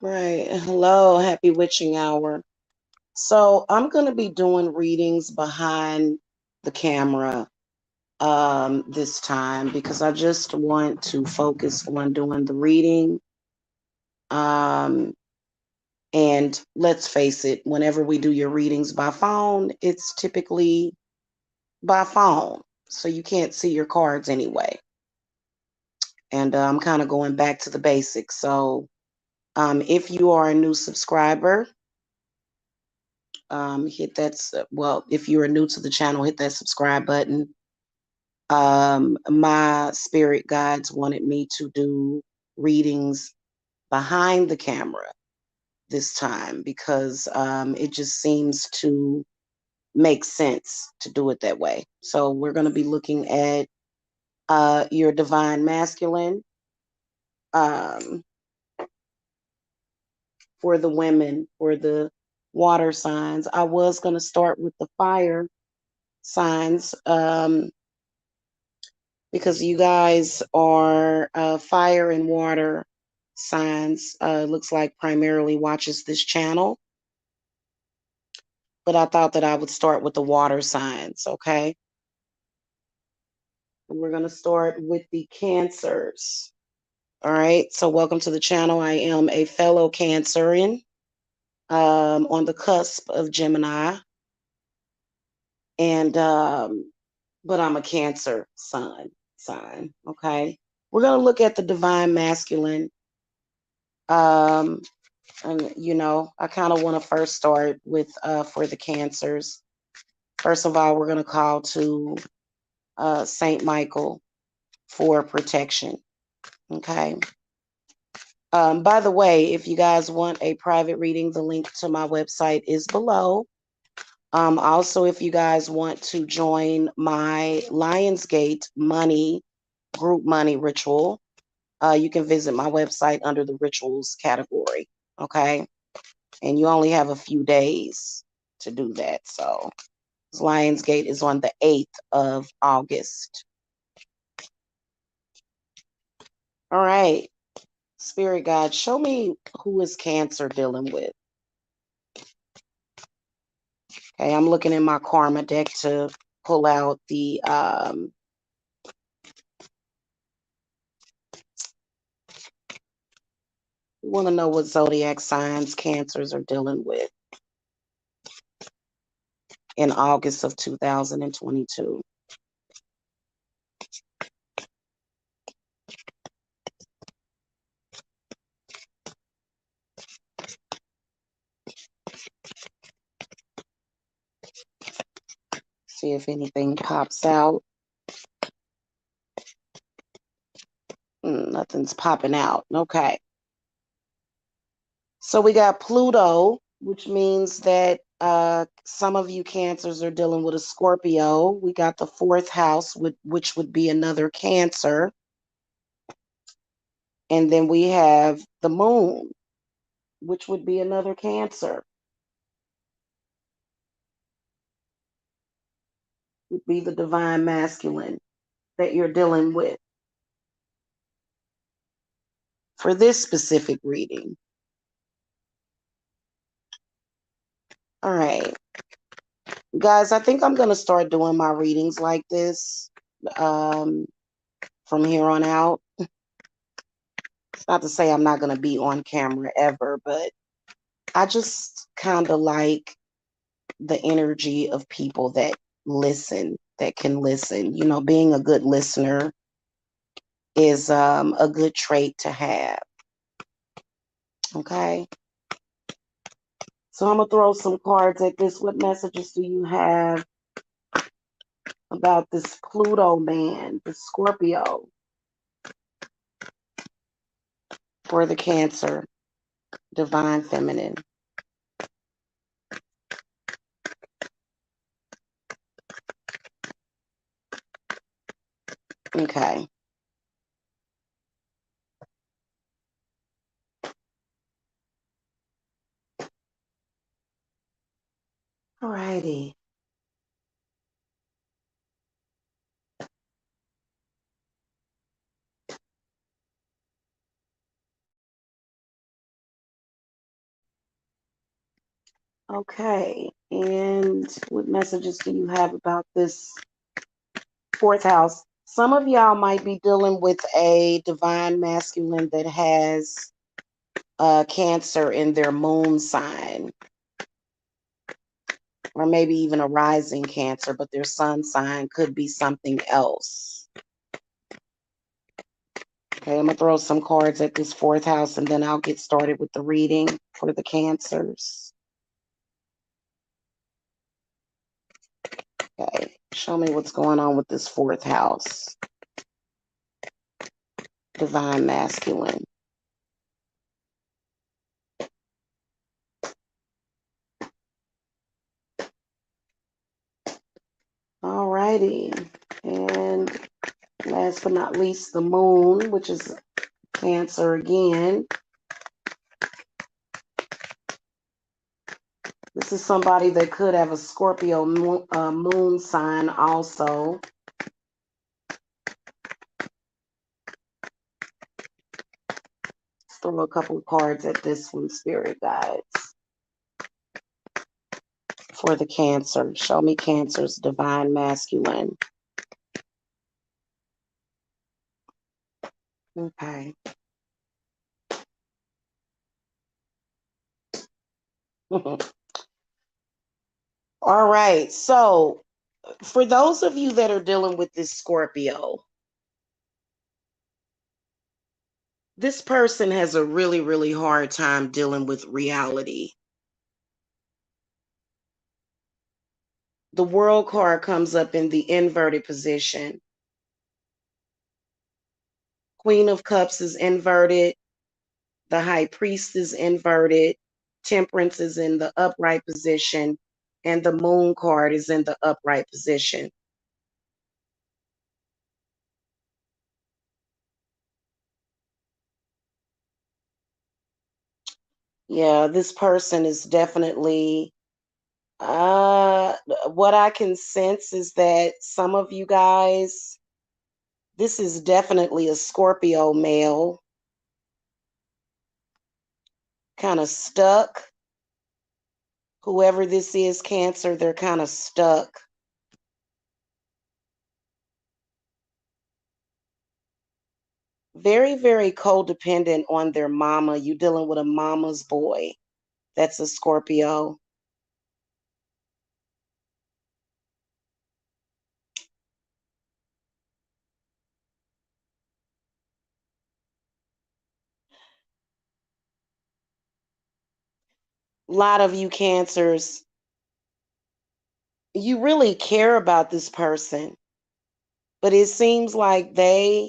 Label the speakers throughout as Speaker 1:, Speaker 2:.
Speaker 1: Right. Hello, happy witching hour. So I'm going to be doing readings behind the camera this time because I just want to focus on doing the reading. Um and let's face it, whenever we do your readings by phone, it's typically by phone. So you can't see your cards anyway. And I'm kind of going back to the basics. So if you are a new subscriber, hit that well, if you're new to the channel, hit that subscribe button. My spirit guides wanted me to do readings behind the camera this time because it just seems to make sense to do it that way. So we're going to be looking at your divine masculine um, for the women, for the water signs. I was going to start with the fire signs because you guys are fire and water signs. Looks like primarily watches this channel, but I thought that I would start with the water signs. Okay, and we're going to start with the cancers. All right, so welcome to the channel. I am a fellow cancerian on the cusp of Gemini, and but I'm a cancer sign. Okay, we're going to look at the divine masculine. um And, I kind of want to first start with for the cancers. First of all, we're going to call to Saint Michael for protection. Okay. By the way, if you guys want a private reading, the link to my website is below. Also, if you guys want to join my Lionsgate money group money ritual, you can visit my website under the rituals category. Okay. And you only have a few days to do that. So Lionsgate is on the 8th of August. All right. Spirit God, show me who is Cancer dealing with. Okay, I'm looking in my karma deck to pull out the we want to know what zodiac signs Cancers are dealing with in August of 2022. See if anything pops out. Nothing's popping out. Okay. So we got Pluto, which means that some of you Cancers are dealing with a Scorpio. We got the fourth house, which would be another Cancer. And then we have the moon, which would be another Cancer. Would be the divine masculine that you're dealing with for this specific reading. All right. Guys, I think I'm going to start doing my readings like this from here on out. It's not to say I'm not going to be on camera ever, but I just kind of like the energy of people that listen, that can listen. Being a good listener is a good trait to have. Okay. So I'm going to throw some cards at this. What messages do you have about this Pluto man, the Scorpio, for the Cancer, divine feminine? Okay. All righty. Okay, and what messages do you have about this fourth house? Some of y'all might be dealing with a divine masculine that has Cancer in their moon sign, or maybe even a rising Cancer, but their sun sign could be something else. Okay, I'm going to throw some cards at this fourth house, and then I'll get started with the reading for the Cancers. Okay, show me what's going on with this fourth house. Divine masculine. All righty. And last but not least, the moon, which is Cancer again. This is somebody that could have a Scorpio moon sign also. Let's throw a couple of cards at this one, Spirit Guides. For the Cancer. Show me Cancer's divine masculine. Okay. All right. So, for those of you that are dealing with this Scorpio, this person has a really, really hard time dealing with reality. The World card comes up in the inverted position. Queen of Cups is inverted. The High Priest is inverted. Temperance is in the upright position. And the Moon card is in the upright position. Yeah, this person is definitely, what I can sense is that some of you guys, this is definitely a Scorpio male, kind of stuck. Whoever this is, Cancer, they're kind of stuck. Very, very codependent on their mama. You dealing with a mama's boy. That's a Scorpio. A lot of you Cancers, you really care about this person, but it seems like they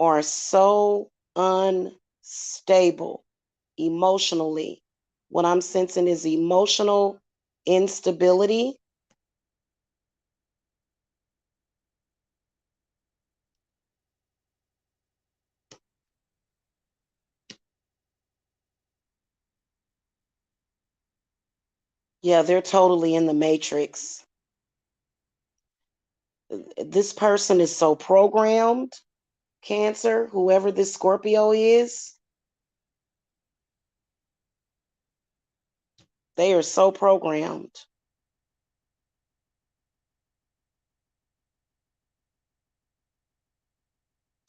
Speaker 1: are so unstable emotionally. What I'm sensing is emotional instability. Yeah, they're totally in the matrix. This person is so programmed, Cancer, whoever this Scorpio is, they are so programmed.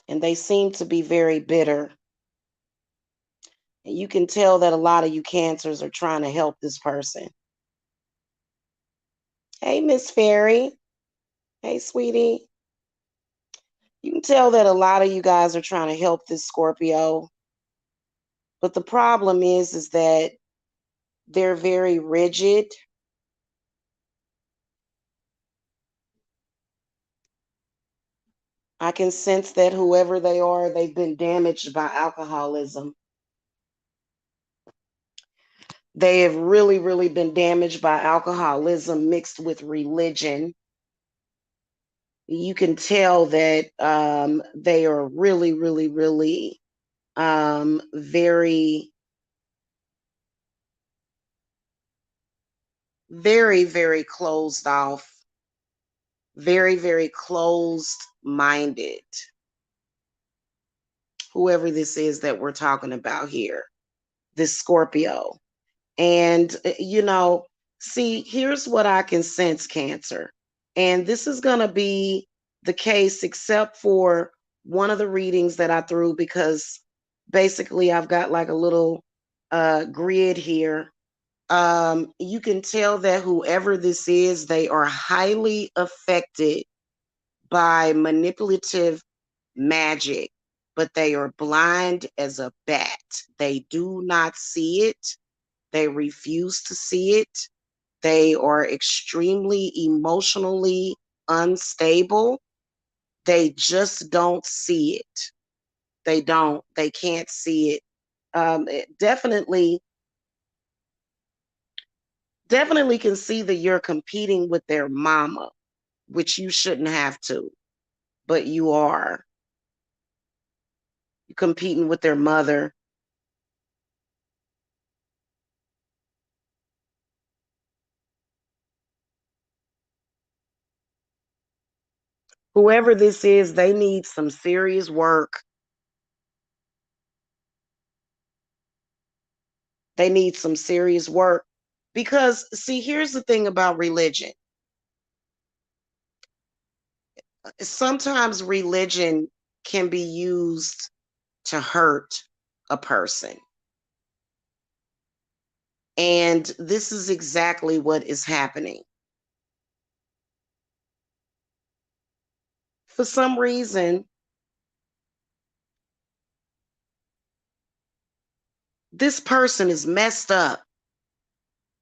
Speaker 1: And they seem to be very bitter. And you can tell that a lot of you Cancers are trying to help this person. Hey, Miss Fairy. Hey, sweetie. You can tell that a lot of you guys are trying to help this Scorpio. But the problem is that they're very rigid. I can sense that whoever they are, they've been damaged by alcoholism. They have really, really been damaged by alcoholism mixed with religion. You can tell that they are really, really, really very, very, very closed off, very, very closed minded. Whoever this is that we're talking about here, this Scorpio. And, see, here's what I can sense, Cancer. And this is going to be the case, except for one of the readings that I threw, because basically I've got like a little grid here. You can tell that whoever this is, they are highly affected by manipulative magic, but they are blind as a bat. They do not see it. They refuse to see it. They are extremely emotionally unstable. They just don't see it. They don't. They can't see it. Definitely can see that you're competing with their mama, which you shouldn't have to, but you are. You're competing with their mother. Whoever this is, they need some serious work. They need some serious work. Because, see, here's the thing about religion. Sometimes religion can be used to hurt a person. And this is exactly what is happening. For some reason, this person is messed up.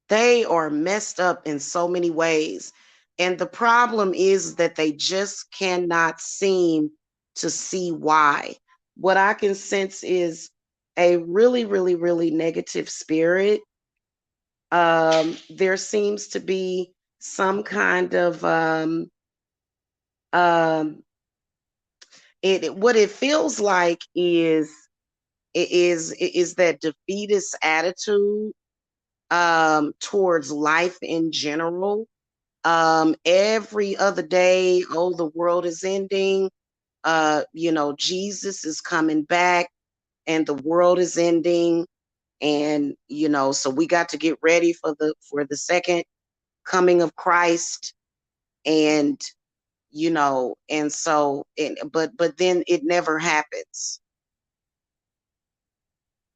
Speaker 1: They are messed up in so many ways. And the problem is that they just cannot seem to see why. What I can sense is a really, really, really negative spirit. There seems to be some kind of um, what it feels like is that defeatist attitude towards life in general. Every other day, oh, the world is ending. Jesus is coming back, and the world is ending, and so we got to get ready for the second coming of Christ, and and so but then it never happens.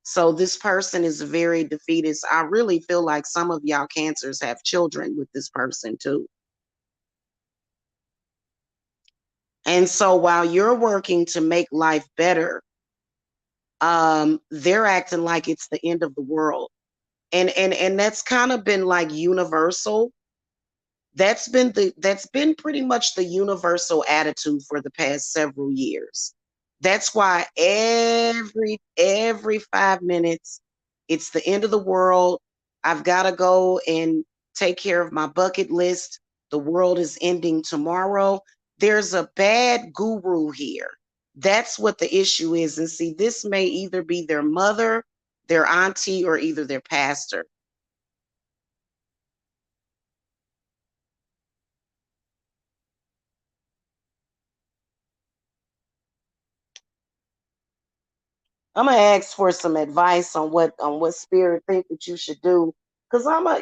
Speaker 1: So this person is very defeatist. I really feel like some of y'all Cancers have children with this person too. And so while you're working to make life better, they're acting like it's the end of the world. And that's kind of been like universal. That's been pretty much the universal attitude for the past several years. That's why every 5 minutes, it's the end of the world. I've got to go and take care of my bucket list. The world is ending tomorrow. There's a bad guru here. That's what the issue is. And see, this may either be their mother, their auntie, or either their pastor. I'm gonna ask for some advice on what spirit think that you should do. Cause I'm a,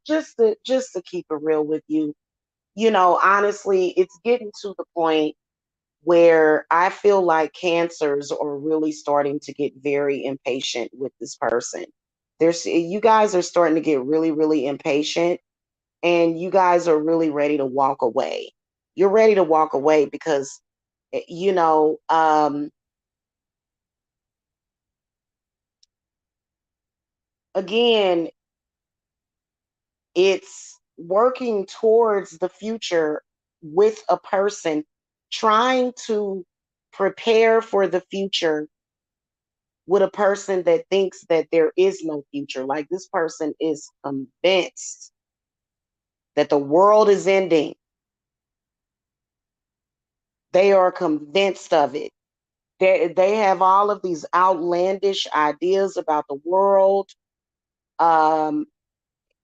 Speaker 1: just to keep it real with you, honestly, it's getting to the point where I feel like Cancers are really starting to get very impatient with this person. You guys are starting to get really, really impatient, and you guys are really ready to walk away. You're ready to walk away because, you know, again, it's working towards the future with a person, trying to prepare for the future with a person that thinks that there is no future. Like this person is convinced that the world is ending. They are convinced of it. They have all of these outlandish ideas about the world. Um,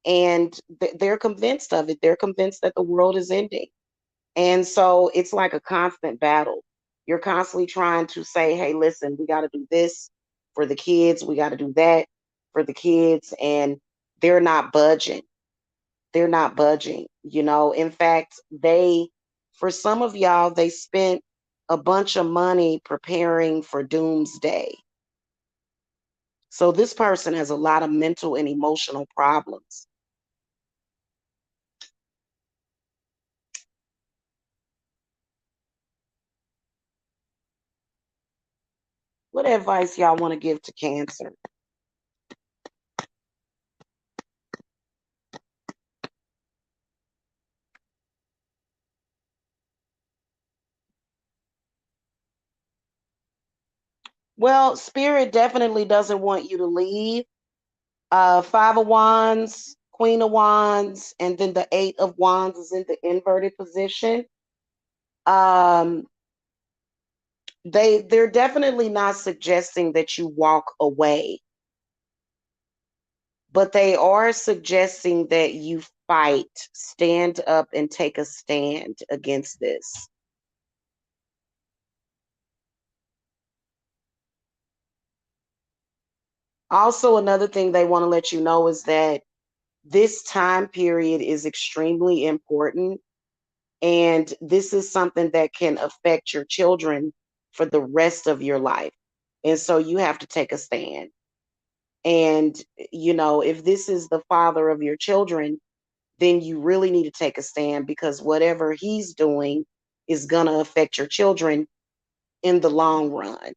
Speaker 1: and they're convinced of it. They're convinced that the world is ending. And so it's like a constant battle. You're constantly trying to say, hey, listen, we got to do this for the kids. We got to do that. for the kids, and they're not budging. They're not budging. In fact, for some of y'all, they spent a bunch of money preparing for doomsday. So this person has a lot of mental and emotional problems. What advice y'all want to give to Cancer? Well, Spirit definitely doesn't want you to leave. Five of Wands, Queen of Wands, and then the Eight of Wands is in the inverted position. They're definitely not suggesting that you walk away, but they are suggesting that you fight, stand up, and take a stand against this. Also, another thing they want to let you know is that this time period is extremely important, and this is something that can affect your children for the rest of your life. And so you have to take a stand. And, if this is the father of your children, then you really need to take a stand, because whatever he's doing is going to affect your children in the long run.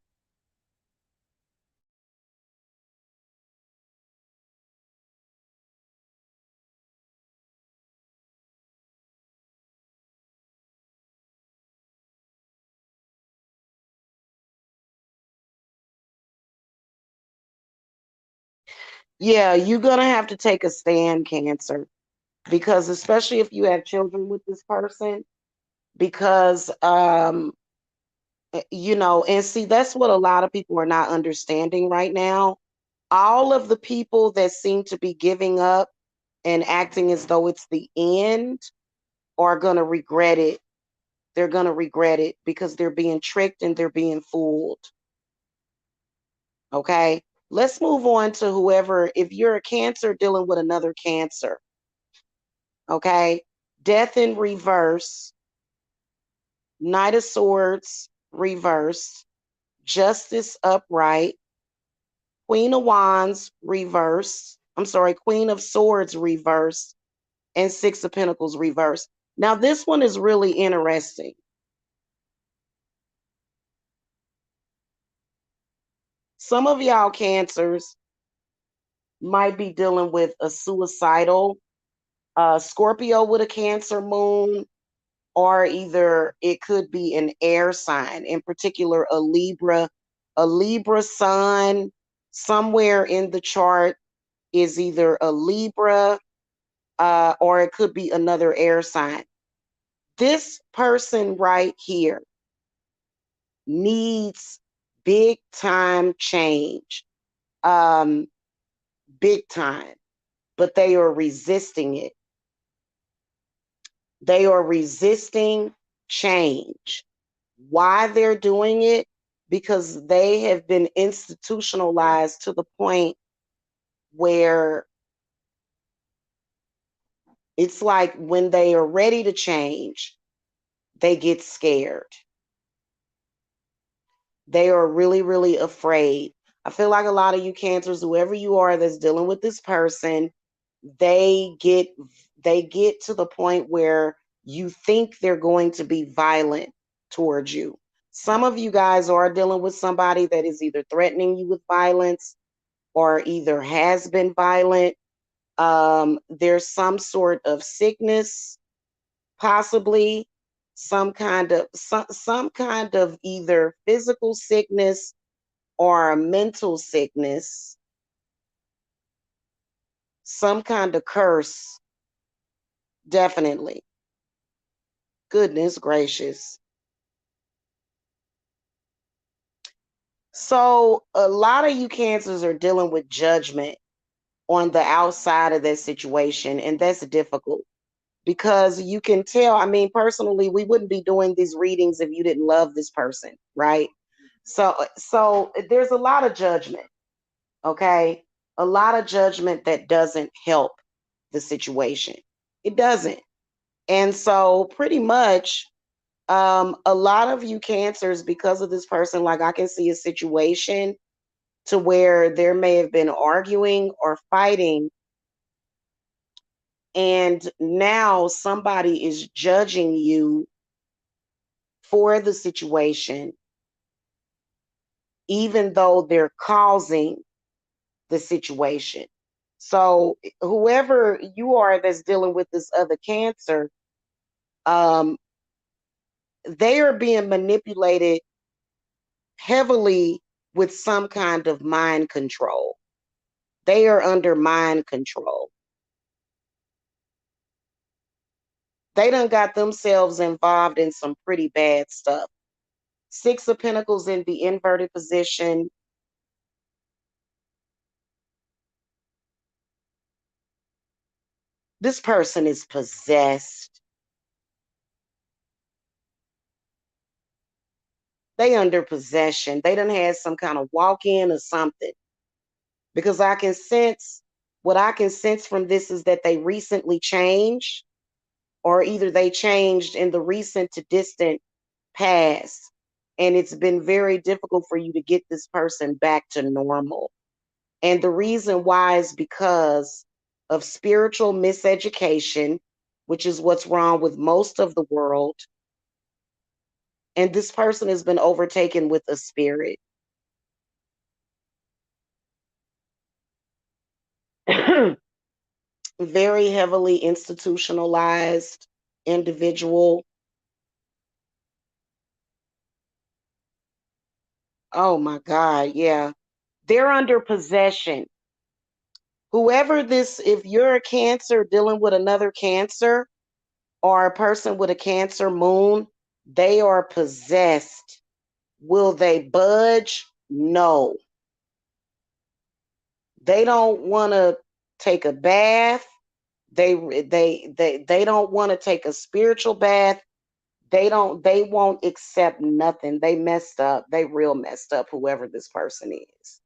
Speaker 1: Yeah, you're going to have to take a stand, Cancer, because especially if you have children with this person, because and see, that's what a lot of people are not understanding right now. All of the people that seem to be giving up and acting as though it's the end are going to regret it. They're going to regret it because they're being tricked and they're being fooled. Okay, let's move on to whoever. If you're a Cancer dealing with another Cancer, okay, Death in reverse, Knight of Swords reversed, Justice upright, Queen of Wands reversed. I'm sorry, Queen of Swords reversed, and Six of Pentacles reversed. Now, this one is really interesting. Some of y'all Cancers might be dealing with a suicidal Scorpio with a Cancer moon, or either it could be an air sign, in particular a Libra sun. Somewhere in the chart is either a Libra or it could be another air sign. This person right here needs big time change, big time, but they are resisting it. They are resisting change. Why they're doing it? Because they have been institutionalized to the point where it's like when they are ready to change, they get scared. They are really, really afraid. I feel like a lot of you Cancers, whoever you are that's dealing with this person, they get to the point where you think they're going to be violent towards you. Some of you guys are dealing with somebody that is either threatening you with violence or either has been violent. There's some sort of sickness, possibly some kind of either physical sickness or a mental sickness, some kind of curse, definitely. Goodness gracious. So a lot of you Cancers are dealing with judgment on the outside of that situation, and that's difficult because you can tell. I mean, personally, we wouldn't be doing these readings if you didn't love this person, right? So there's a lot of judgment, okay? a lot of judgment that doesn't help the situation. It doesn't. And so pretty much a lot of you cancers, because of this person, like I can see a situation to where there may have been arguing or fighting, and now somebody is judging you for the situation, even though they're causing the situation. So whoever you are that's dealing with this other cancer, um, they are being manipulated heavily with some kind of mind control. They are under mind control. They done got themselves involved in some pretty bad stuff. Six of Pentacles in the inverted position. This person is possessed. They under possession. They done had some kind of walk-in or something. Because I can sense, what I can sense from this is that they recently changed, or either they changed in the recent to distant past. And it's been very difficult for you to get this person back to normal. And the reason why is because of spiritual miseducation, which is what's wrong with most of the world. And this person has been overtaken with a spirit. Very heavily institutionalized individual. Oh my God, yeah. They're under possession. Whoever this, if you're a cancer dealing with another cancer or a person with a cancer moon, they are possessed. Will they budge? No. They don't want to take a bath. They don't want to take a spiritual bath. They won't accept nothing. They messed up. They real messed up, whoever this person is.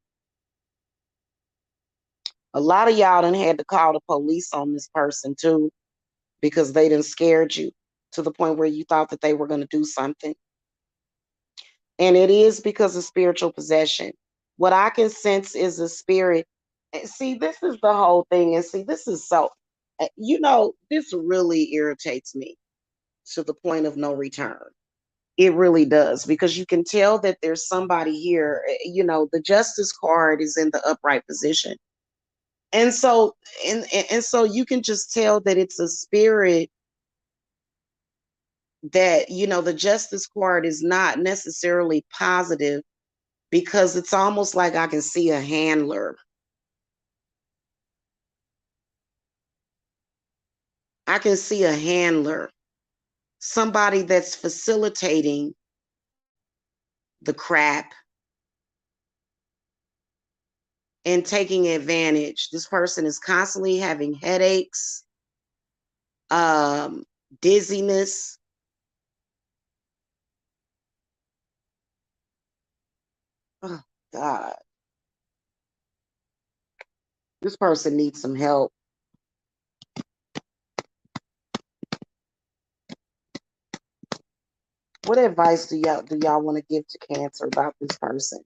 Speaker 1: A lot of y'all done had to call the police on this person too, because they done scared you to the point where you thought that they were going to do something. And it is because of spiritual possession. What I can sense is a spirit. See, this is the whole thing. And see, this is so, this really irritates me to the point of no return. It really does, because you can tell that there's somebody here. The justice card is in the upright position. And so, and so you can just tell that it's a spirit that, the justice card is not necessarily positive, because it's almost like I can see a handler. I can see a handler, somebody that's facilitating the crap and taking advantage. This person is constantly having headaches, um, dizziness. Oh, God. This person needs some help. What advice do y'all want to give to Cancer about this person?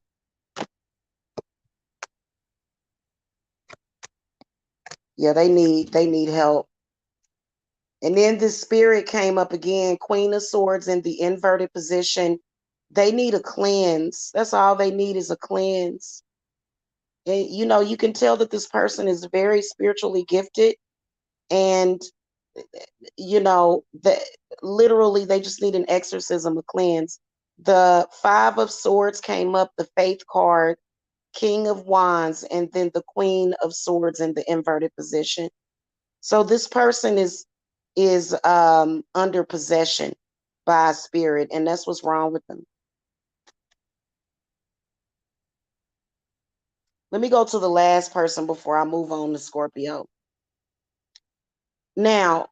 Speaker 1: Yeah, they need help. And then this spirit came up again, Queen of Swords in the inverted position. They need a cleanse. That's all they need, is a cleanse. And, you can tell that this person is very spiritually gifted, and that literally they just need an exorcism, a cleanse. The Five of Swords came up, the Faith card, King of Wands, and then the Queen of Swords in the inverted position. So this person is under possession by a spirit, and that's what's wrong with them. Let me go to the last person before I move on to Scorpio. Now,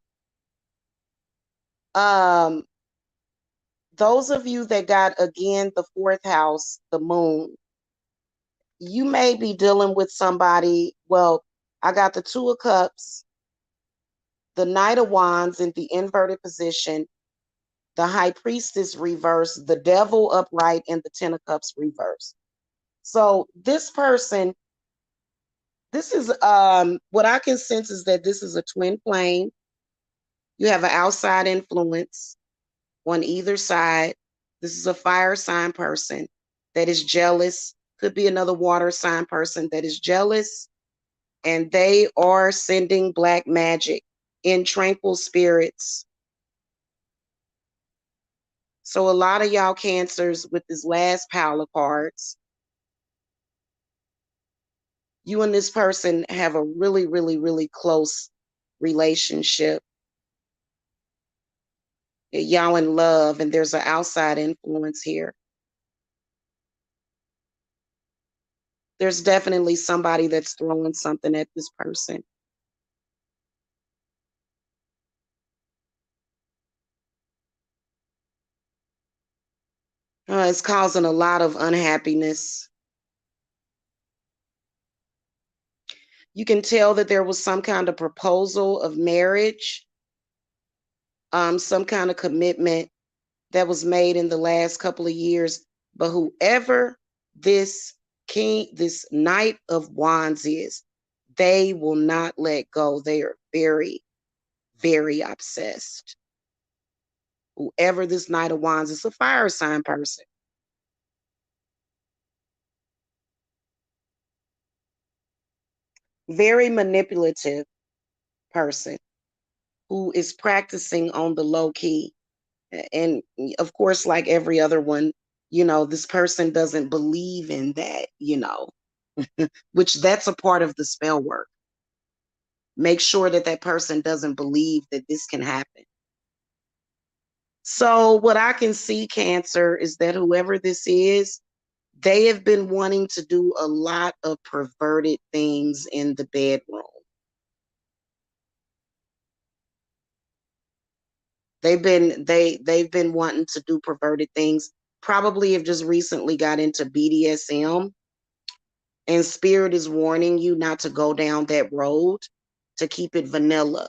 Speaker 1: those of you that got, again, the fourth house, the moon, you may be dealing with somebody. Well, I got the Two of Cups, the Knight of Wands in the inverted position, the High Priestess reverse, the Devil upright, and the Ten of Cups reverse. So this person, this is what I can sense is that this is a twin flame. You have an outside influence on either side. This is a fire sign person that is jealous. Could be another water sign person that is jealous, and they are sending black magic in tranquil spirits. So a lot of y'all Cancers with this last pile of cards, you and this person have a really, really, really close relationship. Y'all in love, and there's an outside influence here. There's definitely somebody that's throwing something at this person. It's causing a lot of unhappiness. You can tell that there was some kind of proposal of marriage, some kind of commitment that was made in the last couple of years. But whoever this this Knight of Wands is, they will not let go. They are very, very obsessed. Whoever this Knight of Wands is, a fire sign person. Very manipulative person who is practicing on the low key. And of course, like every other one, this person doesn't believe in that, which that's a part of the spell work. Make sure that that person doesn't believe that this can happen. So what I can see, Cancer, is that whoever this is, they have been wanting to do a lot of perverted things in the bedroom. They've been wanting to do perverted things. Probably have just recently got into BDSM, and spirit is warning you not to go down that road, to keep it vanilla,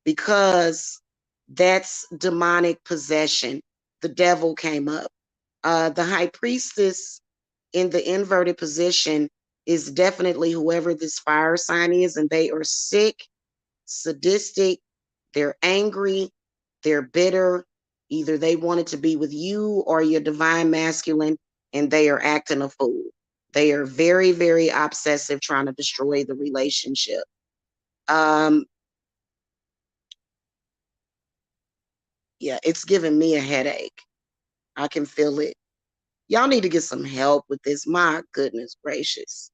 Speaker 1: because that's demonic possession. The devil came up. The High Priestess in the inverted position is definitely whoever this fire sign is, and they are sick, sadistic, they're angry, they're bitter. Either they wanted to be with you or your divine masculine, and they are acting a fool. They are very, very obsessive, trying to destroy the relationship. Yeah, it's giving me a headache. I can feel it. Y'all need to get some help with this. My goodness gracious.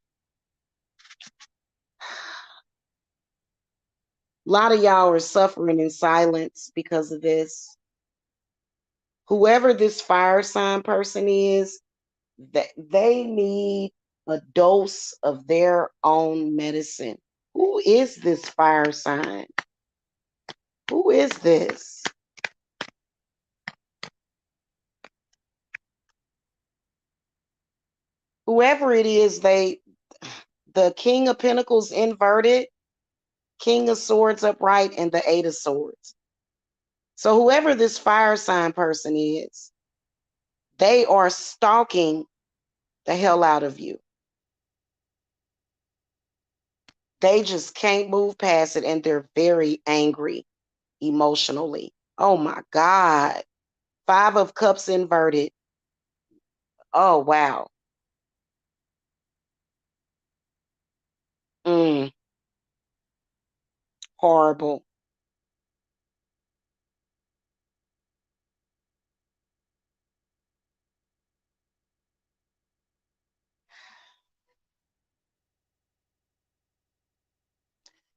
Speaker 1: A lot of y'all are suffering in silence because of this. Whoever this fire sign person is, that they need a dose of their own medicine. Who is this fire sign? Who is this? Whoever it is, the King of Pentacles inverted, King of Swords upright, and the Eight of Swords. So whoever this fire sign person is, they are stalking the hell out of you. They just can't move past it, and they're very angry emotionally. Oh my God. Five of Cups inverted. Oh, wow. Mm, horrible.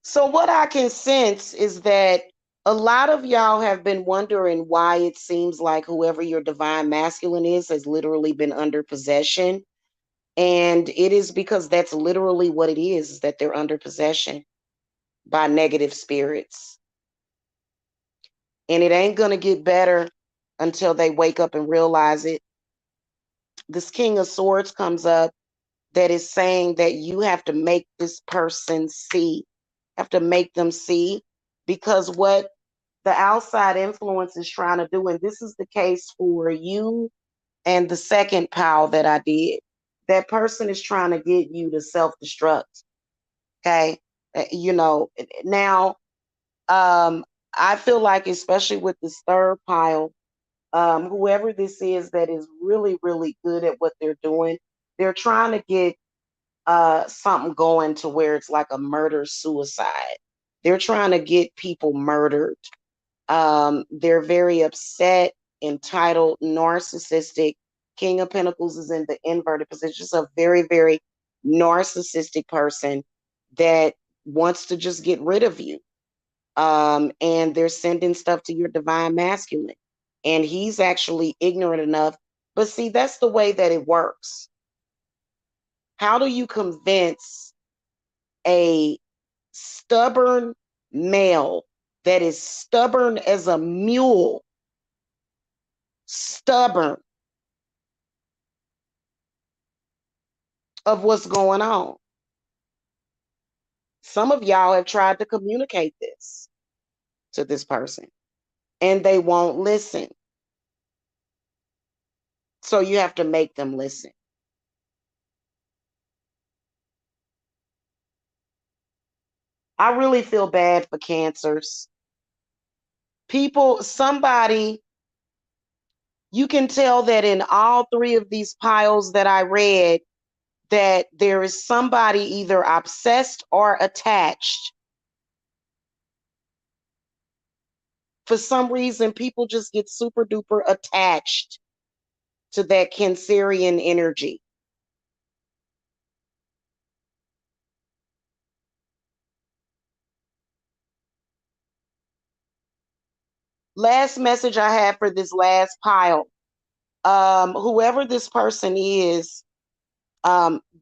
Speaker 1: So what I can sense is that a lot of y'all have been wondering why it seems like whoever your divine masculine is has literally been under possession. And it is because that's literally what it is that they're under possession by negative spirits. And it ain't going to get better until they wake up and realize it. This King of Swords comes up. that is saying that you have to make this person see, have to make them see, because what the outside influence is trying to do, and this is the case for you and the second pile that I did, that person is trying to get you to self-destruct. Okay. You know, now, I feel like, especially with this third pile, whoever this is that is really, really good at what they're doing, they're trying to get something going to where it's like a murder suicide. They're trying to get people murdered. They're very upset, entitled, narcissistic. King of Pentacles is in the inverted position. Just a very, very narcissistic person that wants to just get rid of you. And they're sending stuff to your divine masculine. And he's actually ignorant enough. But see, that's the way that it works. How do you convince a stubborn male that is stubborn as a mule, stubborn of what's going on? Some of y'all have tried to communicate this to this person and they won't listen. So you have to make them listen. I really feel bad for Cancers. People, somebody, you can tell that in all three of these piles that I read, that there is somebody either obsessed or attached. For some reason, people just get super duper attached to that Cancerian energy. Last message I have for this last pile. Whoever this person is,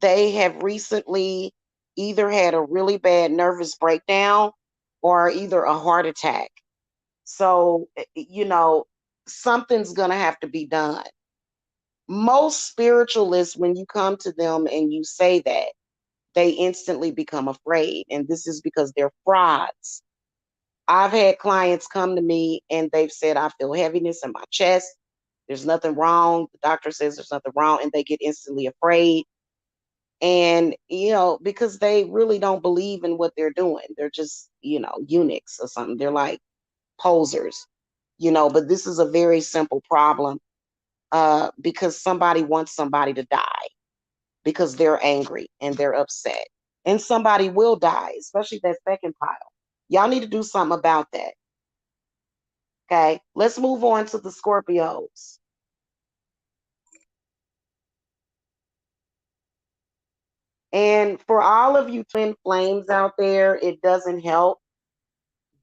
Speaker 1: they have recently either had a really bad nervous breakdown or either a heart attack. So, you know, something's going to have to be done. Most spiritualists, when you come to them and you say that, they instantly become afraid. And this is because they're frauds. I've had clients come to me and they've said, I feel heaviness in my chest. There's nothing wrong. The doctor says there's nothing wrong. And they get instantly afraid. And, you know, because they really don't believe in what they're doing. They're just, you know, eunuchs or something. They're like posers, you know, but this is a very simple problem because somebody wants somebody to die because they're angry and they're upset. And somebody will die, especially that second pile. Y'all need to do something about that. Okay, let's move on to the Scorpios. And for all of you twin flames out there, it doesn't help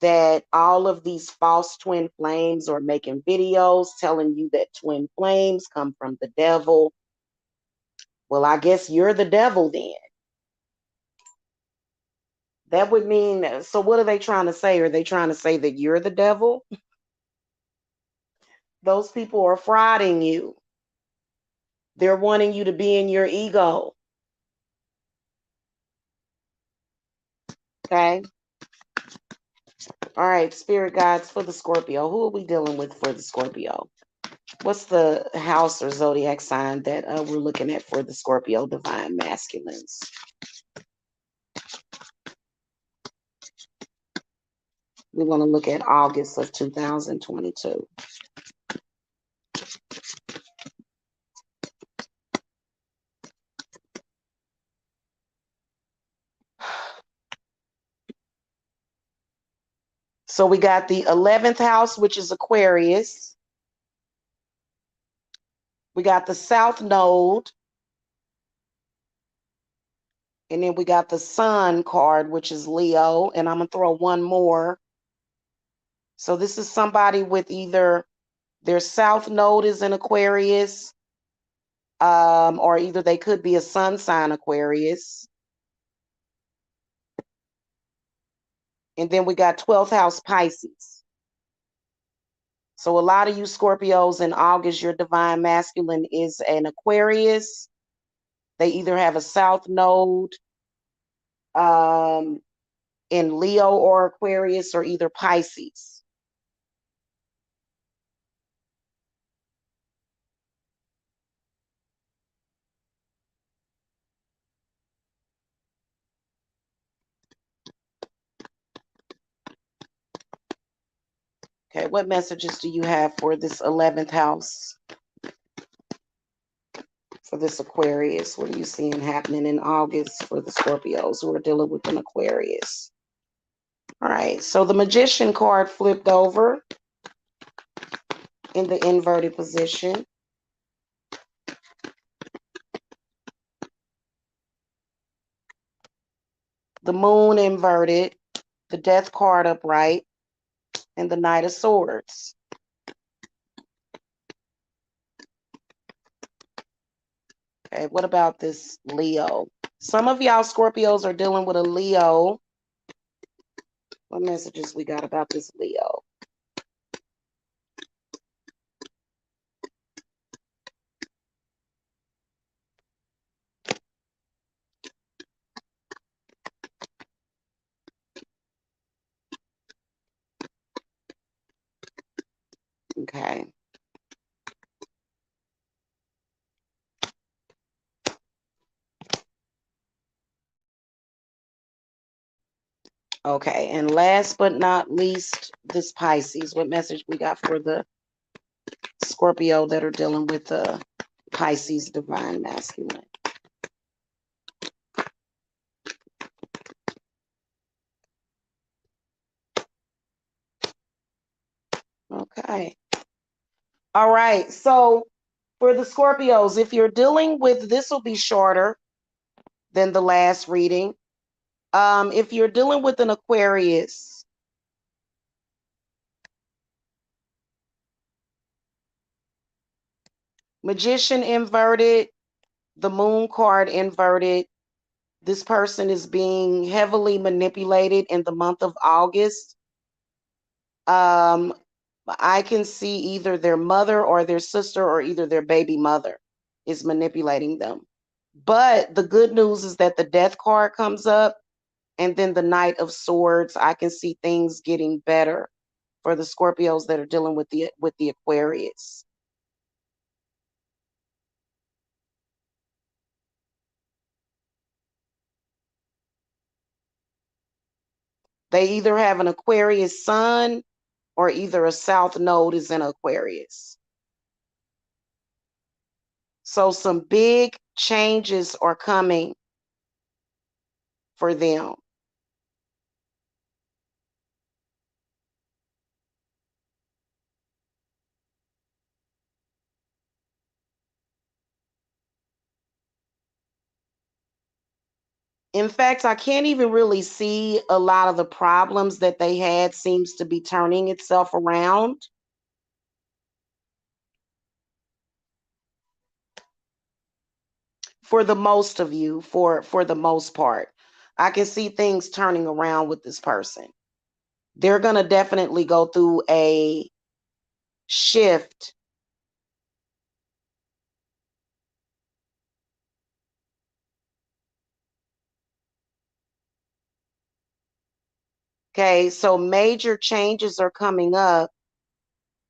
Speaker 1: that all of these false twin flames are making videos telling you that twin flames come from the devil. Well, I guess you're the devil then. That would mean, so what are they trying to say? Are they trying to say that you're the devil? Those people are frauding you. They're wanting you to be in your ego. Okay. All right, spirit guides for the Scorpio. Who are we dealing with for the Scorpio? What's the house or zodiac sign that we're looking at for the Scorpio divine masculines? We want to look at August of 2022. So we got the 11th house, which is Aquarius. We got the South Node. And then we got the Sun card, which is Leo. And I'm going to throw one more. So this is somebody with either their South Node is in Aquarius, or either they could be a Sun sign Aquarius. And then we got 12th house Pisces. So a lot of you Scorpios in August, your divine masculine is an Aquarius, They either have a south node um, in Leo or Aquarius, or either Pisces. Okay, what messages do you have for this 11th house? For this Aquarius, what are you seeing happening in August for the Scorpios who are dealing with an Aquarius? All right, so the Magician card flipped over in the inverted position. The Moon inverted, the Death card upright, and the Knight of Swords. Okay, what about this Leo? Some of y'all Scorpios are dealing with a Leo. What messages we got about this Leo? Okay. Okay, and last but not least, this Pisces. What message we got for the Scorpio that are dealing with the Pisces divine masculine? Okay. All right. So for the Scorpios, if you're dealing with, this will be shorter than the last reading. If you're dealing with an Aquarius, Magician inverted, the Moon card inverted. This person is being heavily manipulated in the month of August. I can see either their mother or their sister or either their baby mother is manipulating them. But the good news is that the Death card comes up, and then the Knight of Swords. I can see things getting better for the Scorpios that are dealing with the Aquarius. They either have an Aquarius sun or either a south node is in Aquarius. So some big changes are coming for them. In fact, I can't even really see a lot of the problems that they had seems to be turning itself around. For the most of you, for the most part, I can see things turning around with this person. They're going to definitely go through a shift. Okay, so major changes are coming up.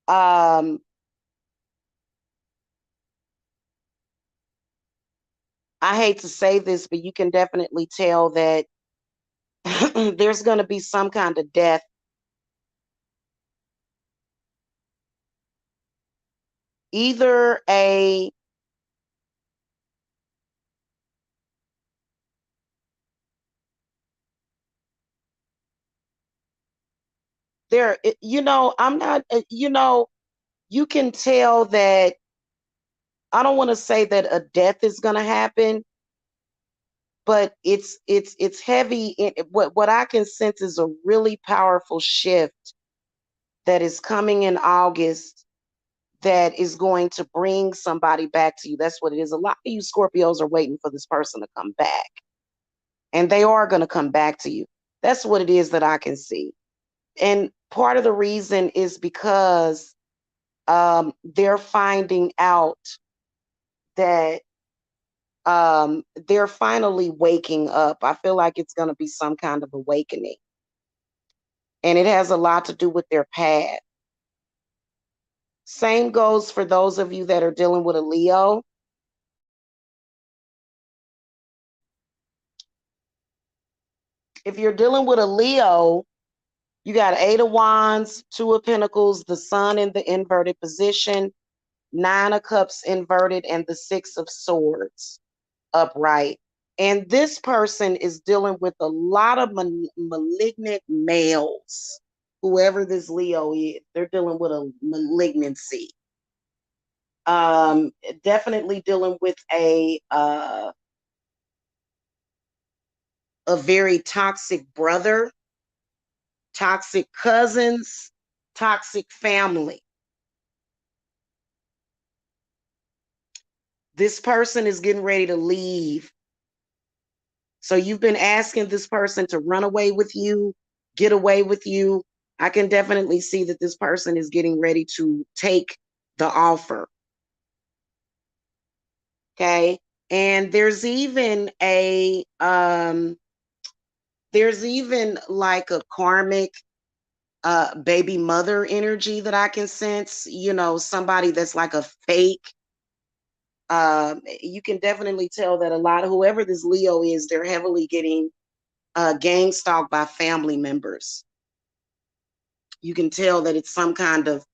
Speaker 1: um I hate to say this, but you can definitely tell that there's going to be some kind of death. Either a there, I'm not, you can tell that, I don't want to say that a death is going to happen, but it's heavy in what I can sense is a really powerful shift that is coming in August that is going to bring somebody back to you. That's what it is. A lot of you Scorpios are waiting for this person to come back, and they are going to come back to you. That's what it is that I can see. And part of the reason is because they're finding out that they're finally waking up. I feel like it's going to be some kind of awakening. And it has a lot to do with their past. Same goes for those of you that are dealing with a Leo. If you're dealing with a Leo, you got 8 of Wands, 2 of Pentacles, the Sun in the inverted position, 9 of Cups inverted, and the 6 of Swords upright. And this person is dealing with a lot of malignant males. Whoever this Leo is, they're dealing with a malignancy. Definitely dealing with a very toxic brother, toxic cousins, toxic family. This person is getting ready to leave. So you've been asking this person to run away with you, get away with you. I can definitely see that this person is getting ready to take the offer. Okay. And there's even like a karmic baby mother energy that I can sense, somebody that's like a fake. You can definitely tell that a lot of whoever this Leo is, they're heavily getting gang stalked by family members. You can tell that it's some kind of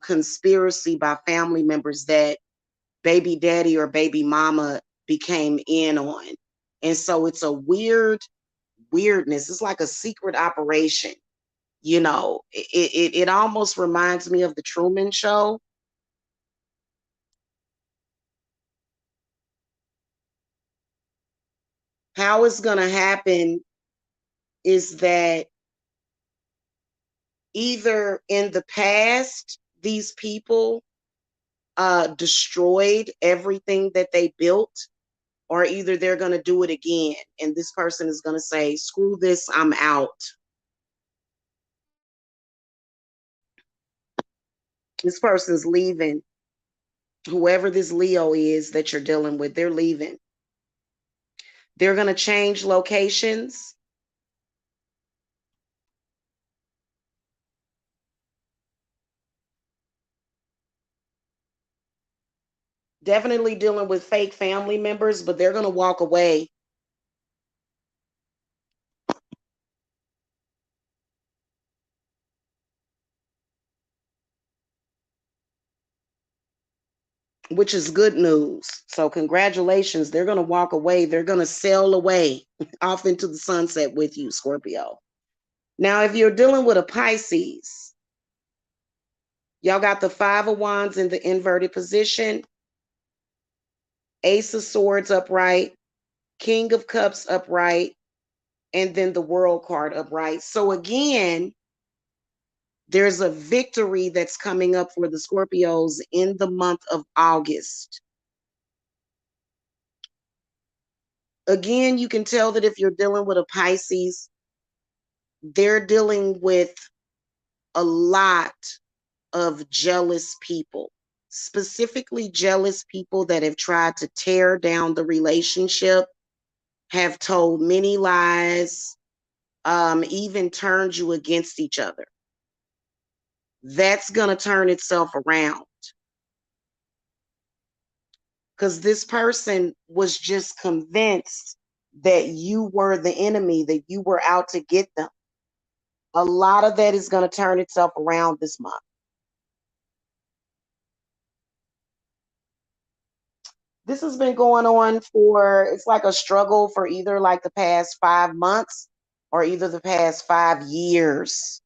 Speaker 1: conspiracy by family members that baby daddy or baby mama became in on. And so it's a weirdness. It's like a secret operation. It almost reminds me of the Truman Show. How it's going to happen is that either in the past, these people destroyed everything that they built, or either they're going to do it again. And this person is going to say, screw this, I'm out. This person's leaving. Whoever this Leo is that you're dealing with, they're leaving. They're going to change locations. Definitely dealing with fake family members, but they're going to walk away. Which is good news. So congratulations. They're going to walk away. They're going to sail away off into the sunset with you, Scorpio. Now, if you're dealing with a Pisces, y'all got the 5 of Wands in the inverted position, Ace of Swords upright, King of Cups upright, and then the World card upright. So again, there's a victory that's coming up for the Scorpios in the month of August. Again, you can tell that if you're dealing with a Pisces, they're dealing with a lot of jealous people, specifically jealous people that have tried to tear down the relationship, have told many lies, even turned you against each other. That's going to turn itself around. Because this person was just convinced that you were the enemy, that you were out to get them. A lot of that is going to turn itself around this month. This has been going on it's like a struggle for either like the past 5 months or either the past 5 years.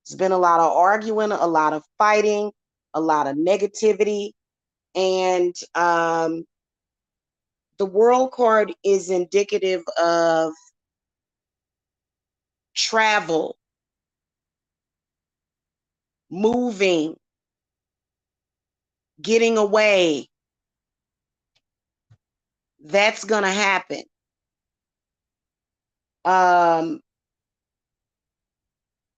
Speaker 1: It's been a lot of arguing, a lot of fighting, a lot of negativity. And the World card is indicative of travel, moving, getting away. That's going to happen.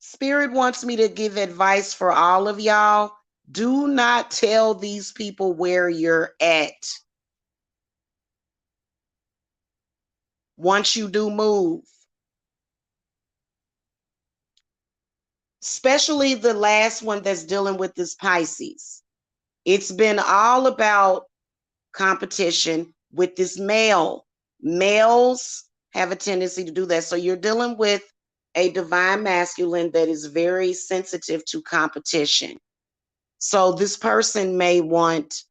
Speaker 1: Spirit wants me to give advice for all of y'all. Do not tell these people where you're at. Once you do move. Especially the last one that's dealing with this Pisces. It's been all about competition with this male. Males have a tendency to do that. So you're dealing with a divine masculine that is very sensitive to competition. So this person may want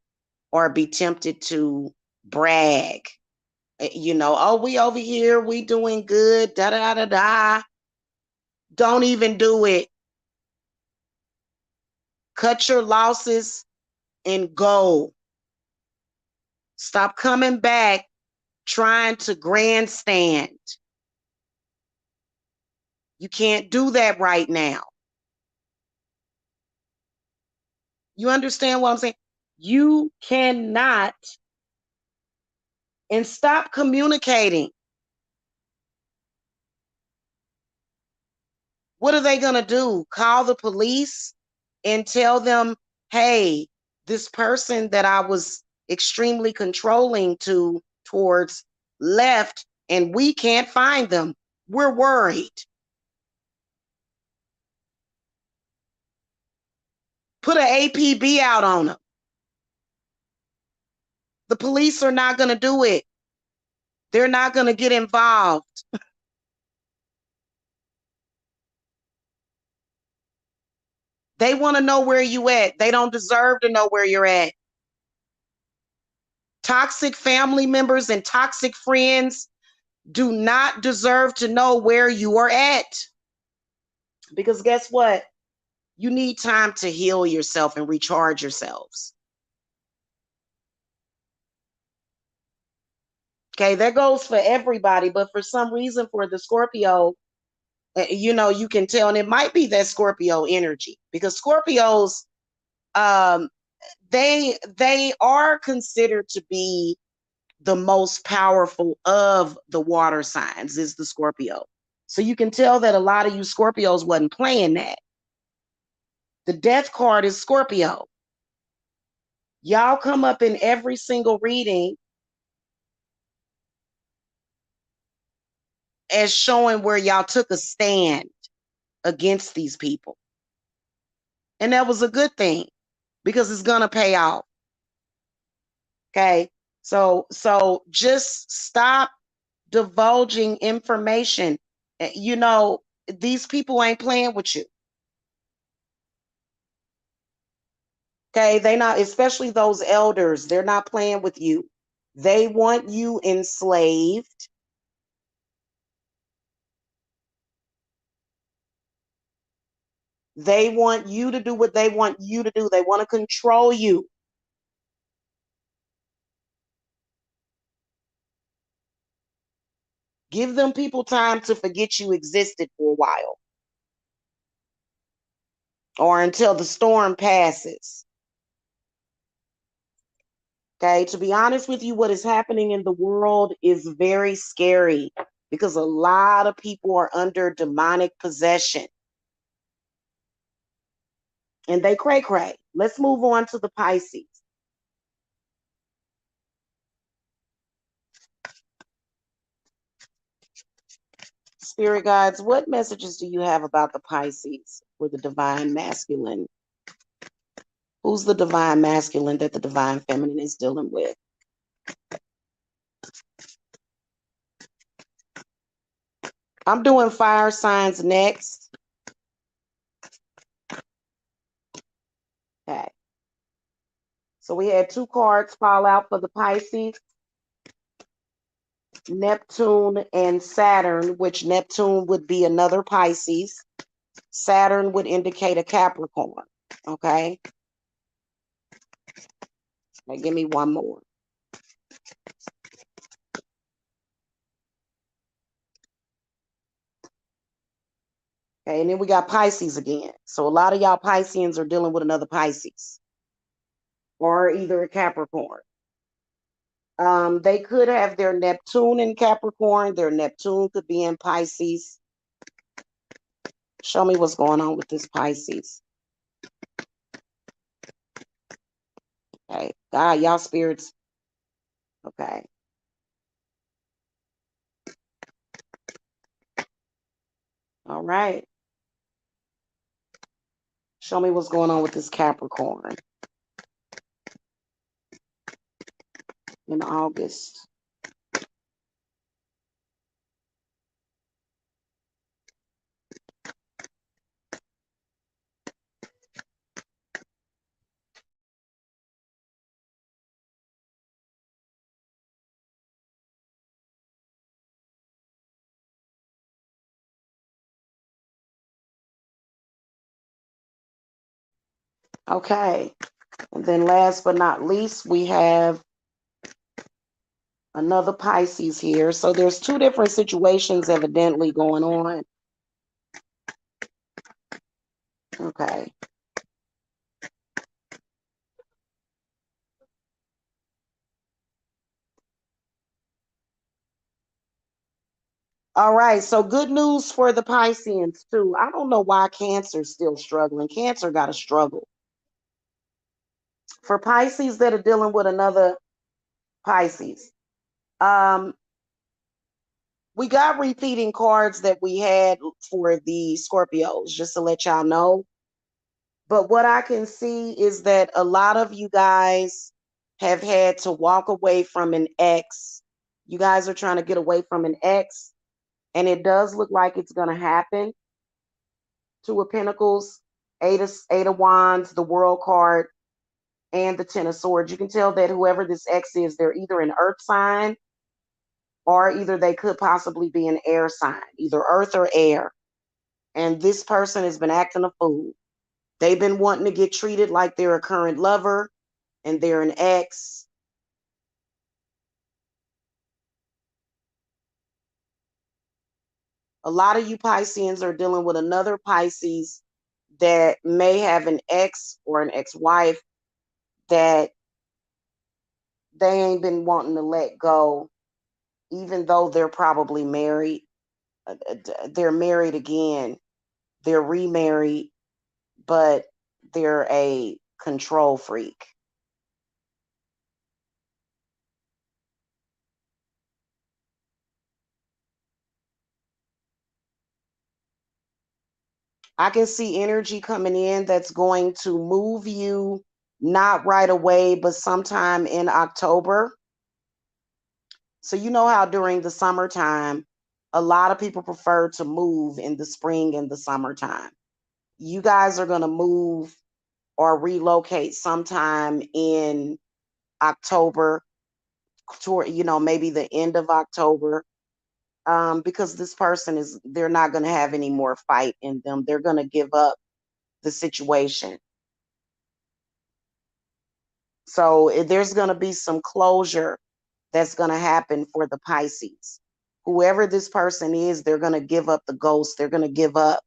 Speaker 1: or be tempted to brag. You know, oh, we over here, we doing good, da da da da. Don't even do it. Cut your losses and go. Stop coming back trying to grandstand. You can't do that right now. You understand what I'm saying? You cannot. And stop communicating. What are they going to do? Call the police and tell them, hey, this person that I was extremely controlling towards left and we can't find them. We're worried. Put an APB out on them. The police are not going to do it. They're not going to get involved. They want to know where you at. They don't deserve to know where you're at. Toxic family members and toxic friends do not deserve to know where you are at. Because guess what? You need time to heal yourself and recharge yourselves. Okay, that goes for everybody, but for some reason for the Scorpio, you know, you can tell, and it might be that Scorpio energy, because Scorpios, they are considered to be the most powerful of the water signs, is the Scorpio. So you can tell that a lot of you Scorpios wasn't playing that. The death card is Scorpio. Y'all come up in every single reading as showing where y'all took a stand against these people. And that was a good thing because it's going to pay off. Okay. So just stop divulging information. You know, these people ain't playing with you. Okay. They not, especially those elders, they're not playing with you. They want you enslaved. They want you to do what they want you to do. They want to control you. Give them people time to forget you existed for a while. Or until the storm passes. Okay, to be honest with you, what is happening in the world is very scary because a lot of people are under demonic possession. And they cray cray. Let's move on to the Pisces. Spirit guides, what messages do you have about the Pisces for the divine masculine? Who's the divine masculine that the divine feminine is dealing with? I'm doing fire signs next. Okay. So we had two cards fall out for the Pisces. Neptune and Saturn, which Neptune would be another Pisces. Saturn would indicate a Capricorn. Okay. Now give me one more. Okay, and then we got Pisces again. So a lot of y'all Pisceans are dealing with another Pisces or either a Capricorn. They could have their Neptune in Capricorn. Their Neptune could be in Pisces. Show me what's going on with this Pisces. Okay. God, y'all spirits. Okay. All right. Show me what's going on with this Capricorn in August. Okay. And then last but not least, we have another Pisces here. So there's two different situations evidently going on. Okay. All right. So good news for the Pisceans too. I don't know why Cancer's still struggling. Cancer got to struggle. For Pisces that are dealing with another Pisces, um, we got repeating cards that we had for the Scorpios, just to let y'all know. But what I can see is that a lot of you guys have had to walk away from an ex. You guys are trying to get away from an ex, and it does look like it's going to happen. Two of Pentacles, Eight of Wands, the World card, and the Ten of Swords. You can tell that whoever this ex is, they're either an earth sign or either they could possibly be an air sign, either earth or air. And this person has been acting a fool. They've been wanting to get treated like they're a current lover and they're an ex. A lot of you Pisceans are dealing with another Pisces that may have an ex or an ex-wife that they ain't been wanting to let go, even though they're probably married. They're married again. They're remarried, but they're a control freak. I can see energy coming in that's going to move you not right away, but sometime in October. So you know how during the summertime, a lot of people prefer to move in the spring and the summertime. You guys are going to move or relocate sometime in October, toward, maybe the end of October, because this person they're not going to have any more fight in them. They're going to give up the situation. So there's going to be some closure that's going to happen for the Pisces. Whoever this person is, they're going to give up the ghost. They're going to give up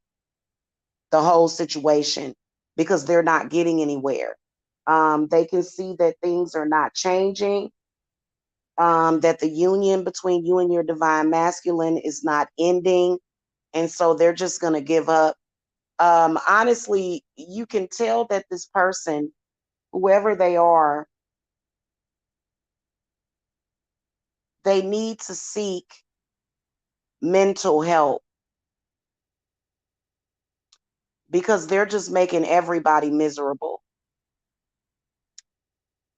Speaker 1: the whole situation because they're not getting anywhere. They can see that things are not changing, that the union between you and your divine masculine is not ending. And so they're just going to give up. Honestly, you can tell that this person, whoever they are, they need to seek mental help because they're just making everybody miserable.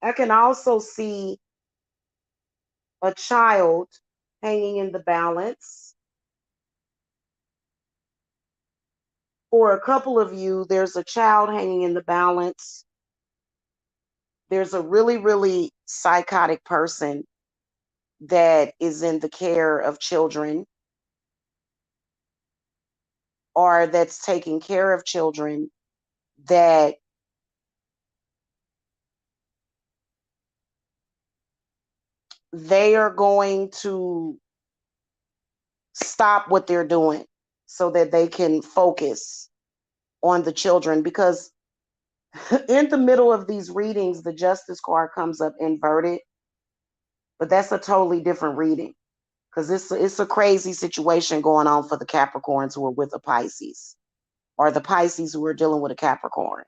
Speaker 1: I can also see a child hanging in the balance. For a couple of you, there's a child hanging in the balance. There's a really, really psychotic person that is in the care of children or that's taking care of children that they are going to stop what they're doing so that they can focus on the children. Because in the middle of these readings, the Justice card comes up inverted, but that's a totally different reading because it's a crazy situation going on for the Capricorns who are with a Pisces or the Pisces who are dealing with a Capricorn.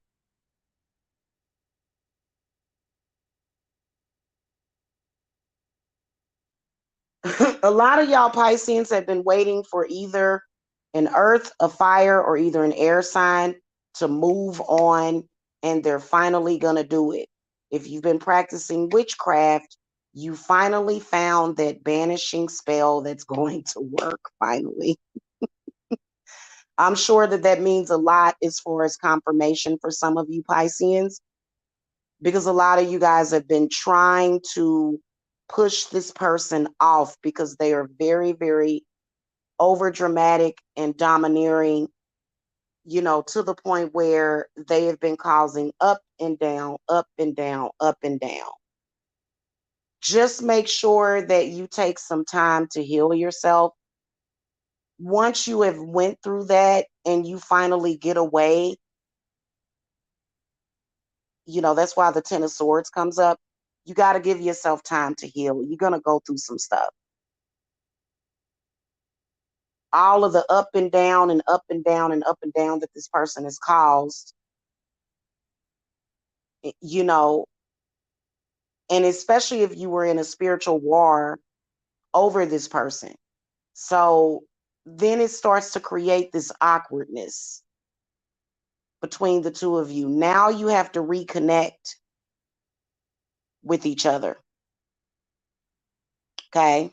Speaker 1: A lot of y'all Pisceans have been waiting for either an earth, a fire, or either an air sign to move on, and they're finally going to do it. If you've been practicing witchcraft, you finally found that banishing spell that's going to work finally. I'm sure that that means a lot as far as confirmation for some of you Pisceans, because a lot of you guys have been trying to push this person off because they are very, very over dramatic and domineering, you know, to the point where they have been causing up and down, up and down, up and down. Just make sure that you take some time to heal yourself. Once you have went through that and you finally get away, you know, that's why the Ten of Swords comes up. You got to give yourself time to heal. You're going to go through some stuff. All of the up and down and up and down and up and down that this person has caused, you know, and especially if you were in a spiritual war over this person. So then it starts to create this awkwardness between the two of you. Now you have to reconnect with each other. Okay.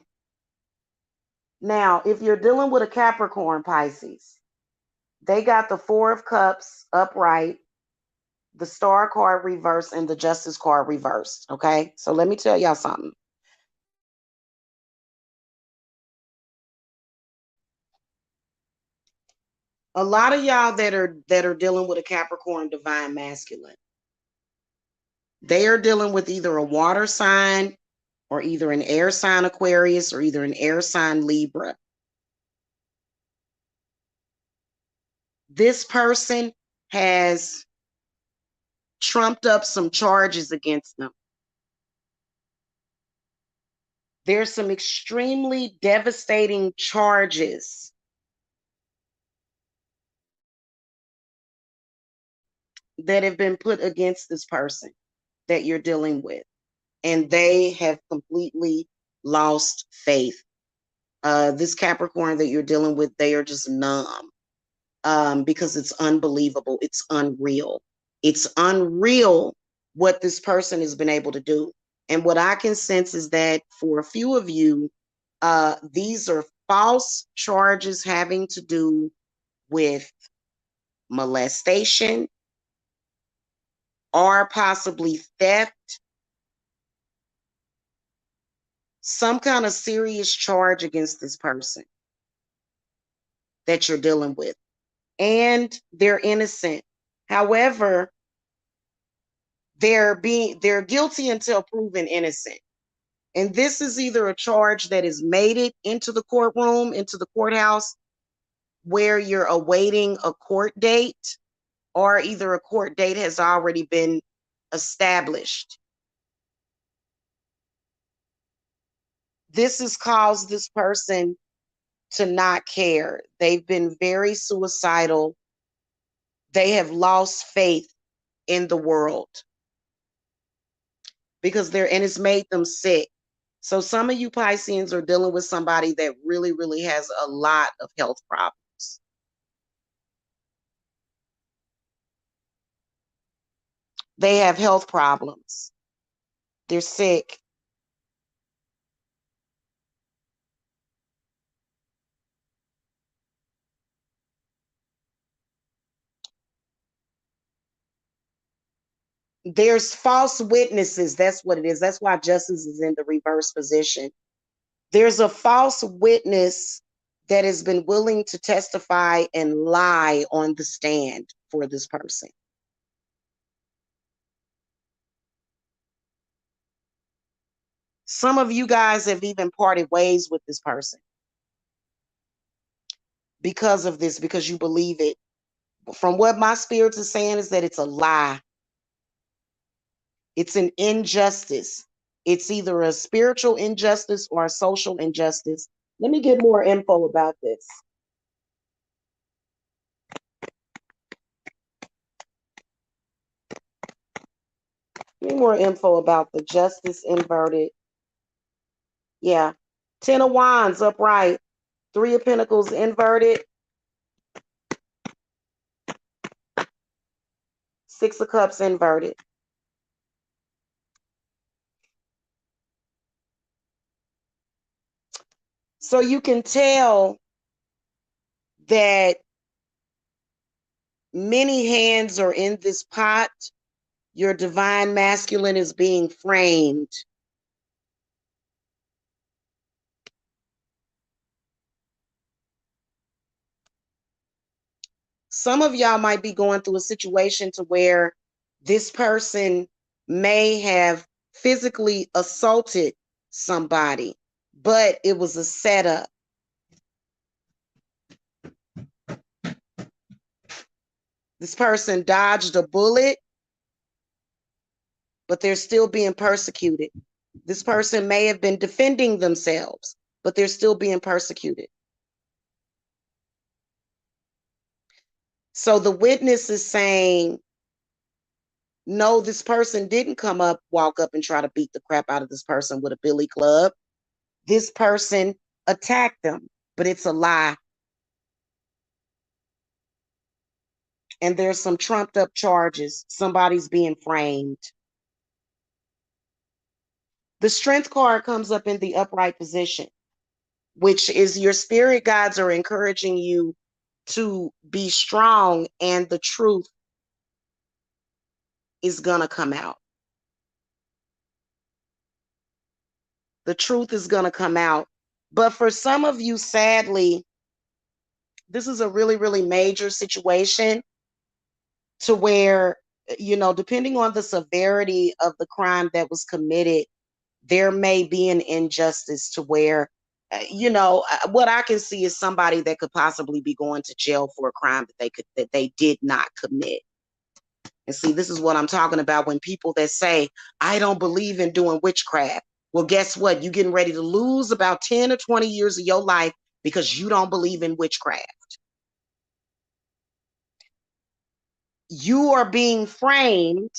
Speaker 1: Now, if you're dealing with a Capricorn Pisces, they got the Four of Cups upright, the Star card reversed, and the Justice card reversed. Okay. So let me tell y'all something. A lot of y'all that are dealing with a Capricorn divine masculine, they are dealing with either a water sign or either an air sign Aquarius or either an air sign Libra. This person has trumped up some charges against them. There's some extremely devastating charges that have been put against this person that you're dealing with, and they have completely lost faith. This Capricorn that you're dealing with, they are just numb, because it's unbelievable. It's unreal. It's unreal what this person has been able to do. And what I can sense is that for a few of you, these are false charges having to do with molestation or possibly theft, some kind of serious charge against this person that you're dealing with. And they're innocent. However, they're guilty until proven innocent. And this is either a charge that has made it into the courtroom, into the courthouse, where you're awaiting a court date, or either a court date has already been established. This has caused this person to not care. They've been very suicidal. They have lost faith in the world and it's made them sick. So some of you Pisceans are dealing with somebody that really, really has a lot of health problems. They have health problems. They're sick. There's false witnesses. That's what it is. That's why justice is in the reverse position. There's a false witness that has been willing to testify and lie on the stand for this person. Some of you guys have even parted ways with this person because of this, because you believe it. From what my spirits are saying is that it's a lie. It's an injustice. It's either a spiritual injustice or a social injustice. Let me get more info about this. Give me more info about the justice inverted. Yeah, Ten of Wands upright. Three of Pentacles inverted. Six of Cups inverted. So you can tell that many hands are in this pot. Your divine masculine is being framed. Some of y'all might be going through a situation to where this person may have physically assaulted somebody, but it was a setup. This person dodged a bullet, but they're still being persecuted. This person may have been defending themselves, but they're still being persecuted. So the witness is saying, no, this person didn't walk up and try to beat the crap out of this person with a billy club. This person attacked them, but it's a lie. And there's some trumped up charges. Somebody's being framed. The Strength card comes up in the upright position, which is your spirit guides are encouraging you to be strong, and the truth is going to come out. The truth is going to come out. But for some of you, sadly, this is a really, really major situation to where, you know, depending on the severity of the crime that was committed, there may be an injustice to where, what I can see is somebody that could possibly be going to jail for a crime that they did not commit. And see, this is what I'm talking about when people that say, I don't believe in doing witchcraft. Well, guess what? You're getting ready to lose about 10 or 20 years of your life because you don't believe in witchcraft. You are being framed.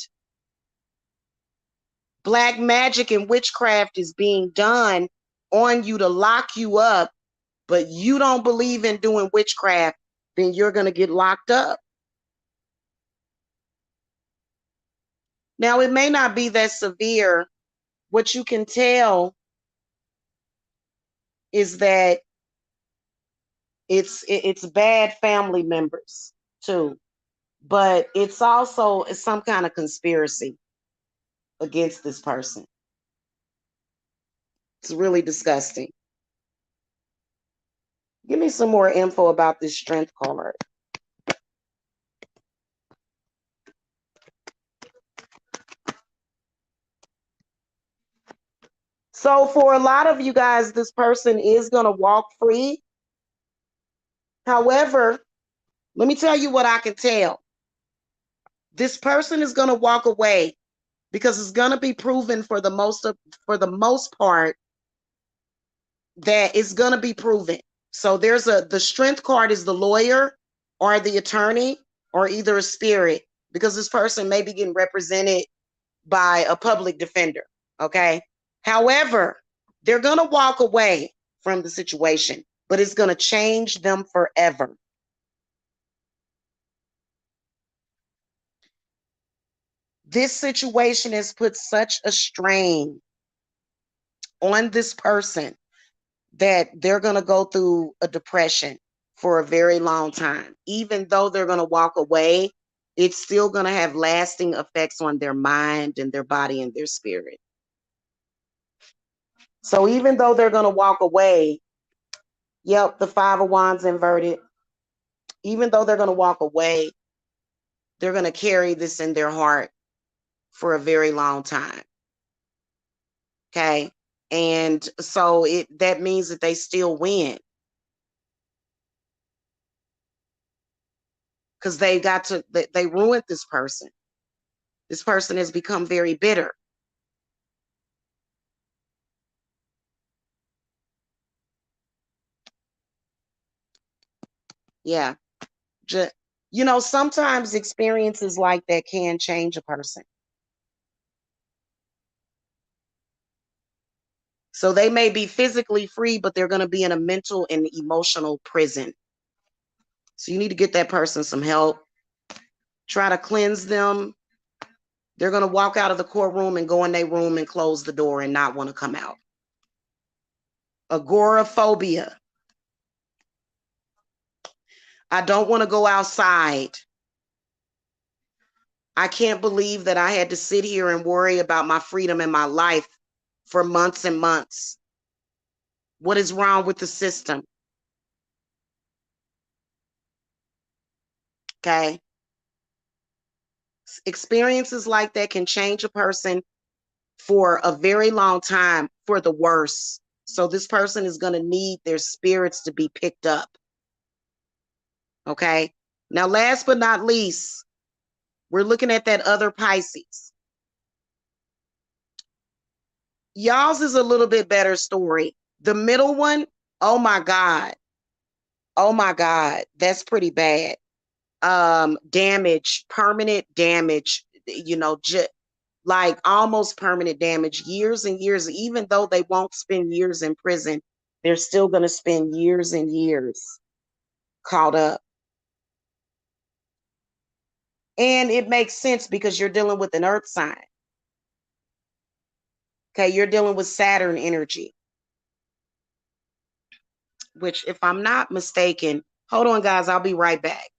Speaker 1: Black magic and witchcraft is being done on you to lock you up, but you don't believe in doing witchcraft, then you're going to get locked up. Now, it may not be that severe. What you can tell is that it's bad family members too, but it's also some kind of conspiracy against this person. It's really disgusting. Give me some more info about this Strength card. So for a lot of you guys, this person is going to walk free. However, let me tell you what I can tell. This person is going to walk away because it's going to be proven for the most part that it's going to be proven. So the Strength card is the lawyer or the attorney or either a spirit, because this person may be getting represented by a public defender. Okay. However, they're going to walk away from the situation, but it's going to change them forever. This situation has put such a strain on this person that they're going to go through a depression for a very long time. Even though they're going to walk away, it's still going to have lasting effects on their mind and their body and their spirit. So even though they're going to walk away, yep, the Five of Wands inverted. Even though they're going to walk away, they're going to carry this in their heart for a very long time. Okay. And so that means that they still win. Because they ruined this person. This person has become very bitter. Yeah. Sometimes experiences like that can change a person. So they may be physically free, but they're going to be in a mental and emotional prison. So you need to get that person some help. Try to cleanse them. They're going to walk out of the courtroom and go in their room and close the door and not want to come out. Agoraphobia. I don't want to go outside. I can't believe that I had to sit here and worry about my freedom and my life for months and months. What is wrong with the system? Okay. Experiences like that can change a person for a very long time for the worse. So this person is going to need their spirits to be picked up. Okay. Now, last but not least, we're looking at that other Pisces. Y'all's is a little bit better story. The middle one, oh my God. Oh my God. That's pretty bad. Damage, permanent damage, you know, like almost permanent damage, years and years. Even though they won't spend years in prison, they're still going to spend years and years caught up. And it makes sense because you're dealing with an earth sign. Okay, you're dealing with Saturn energy, which, if I'm not mistaken, hold on, guys, I'll be right back.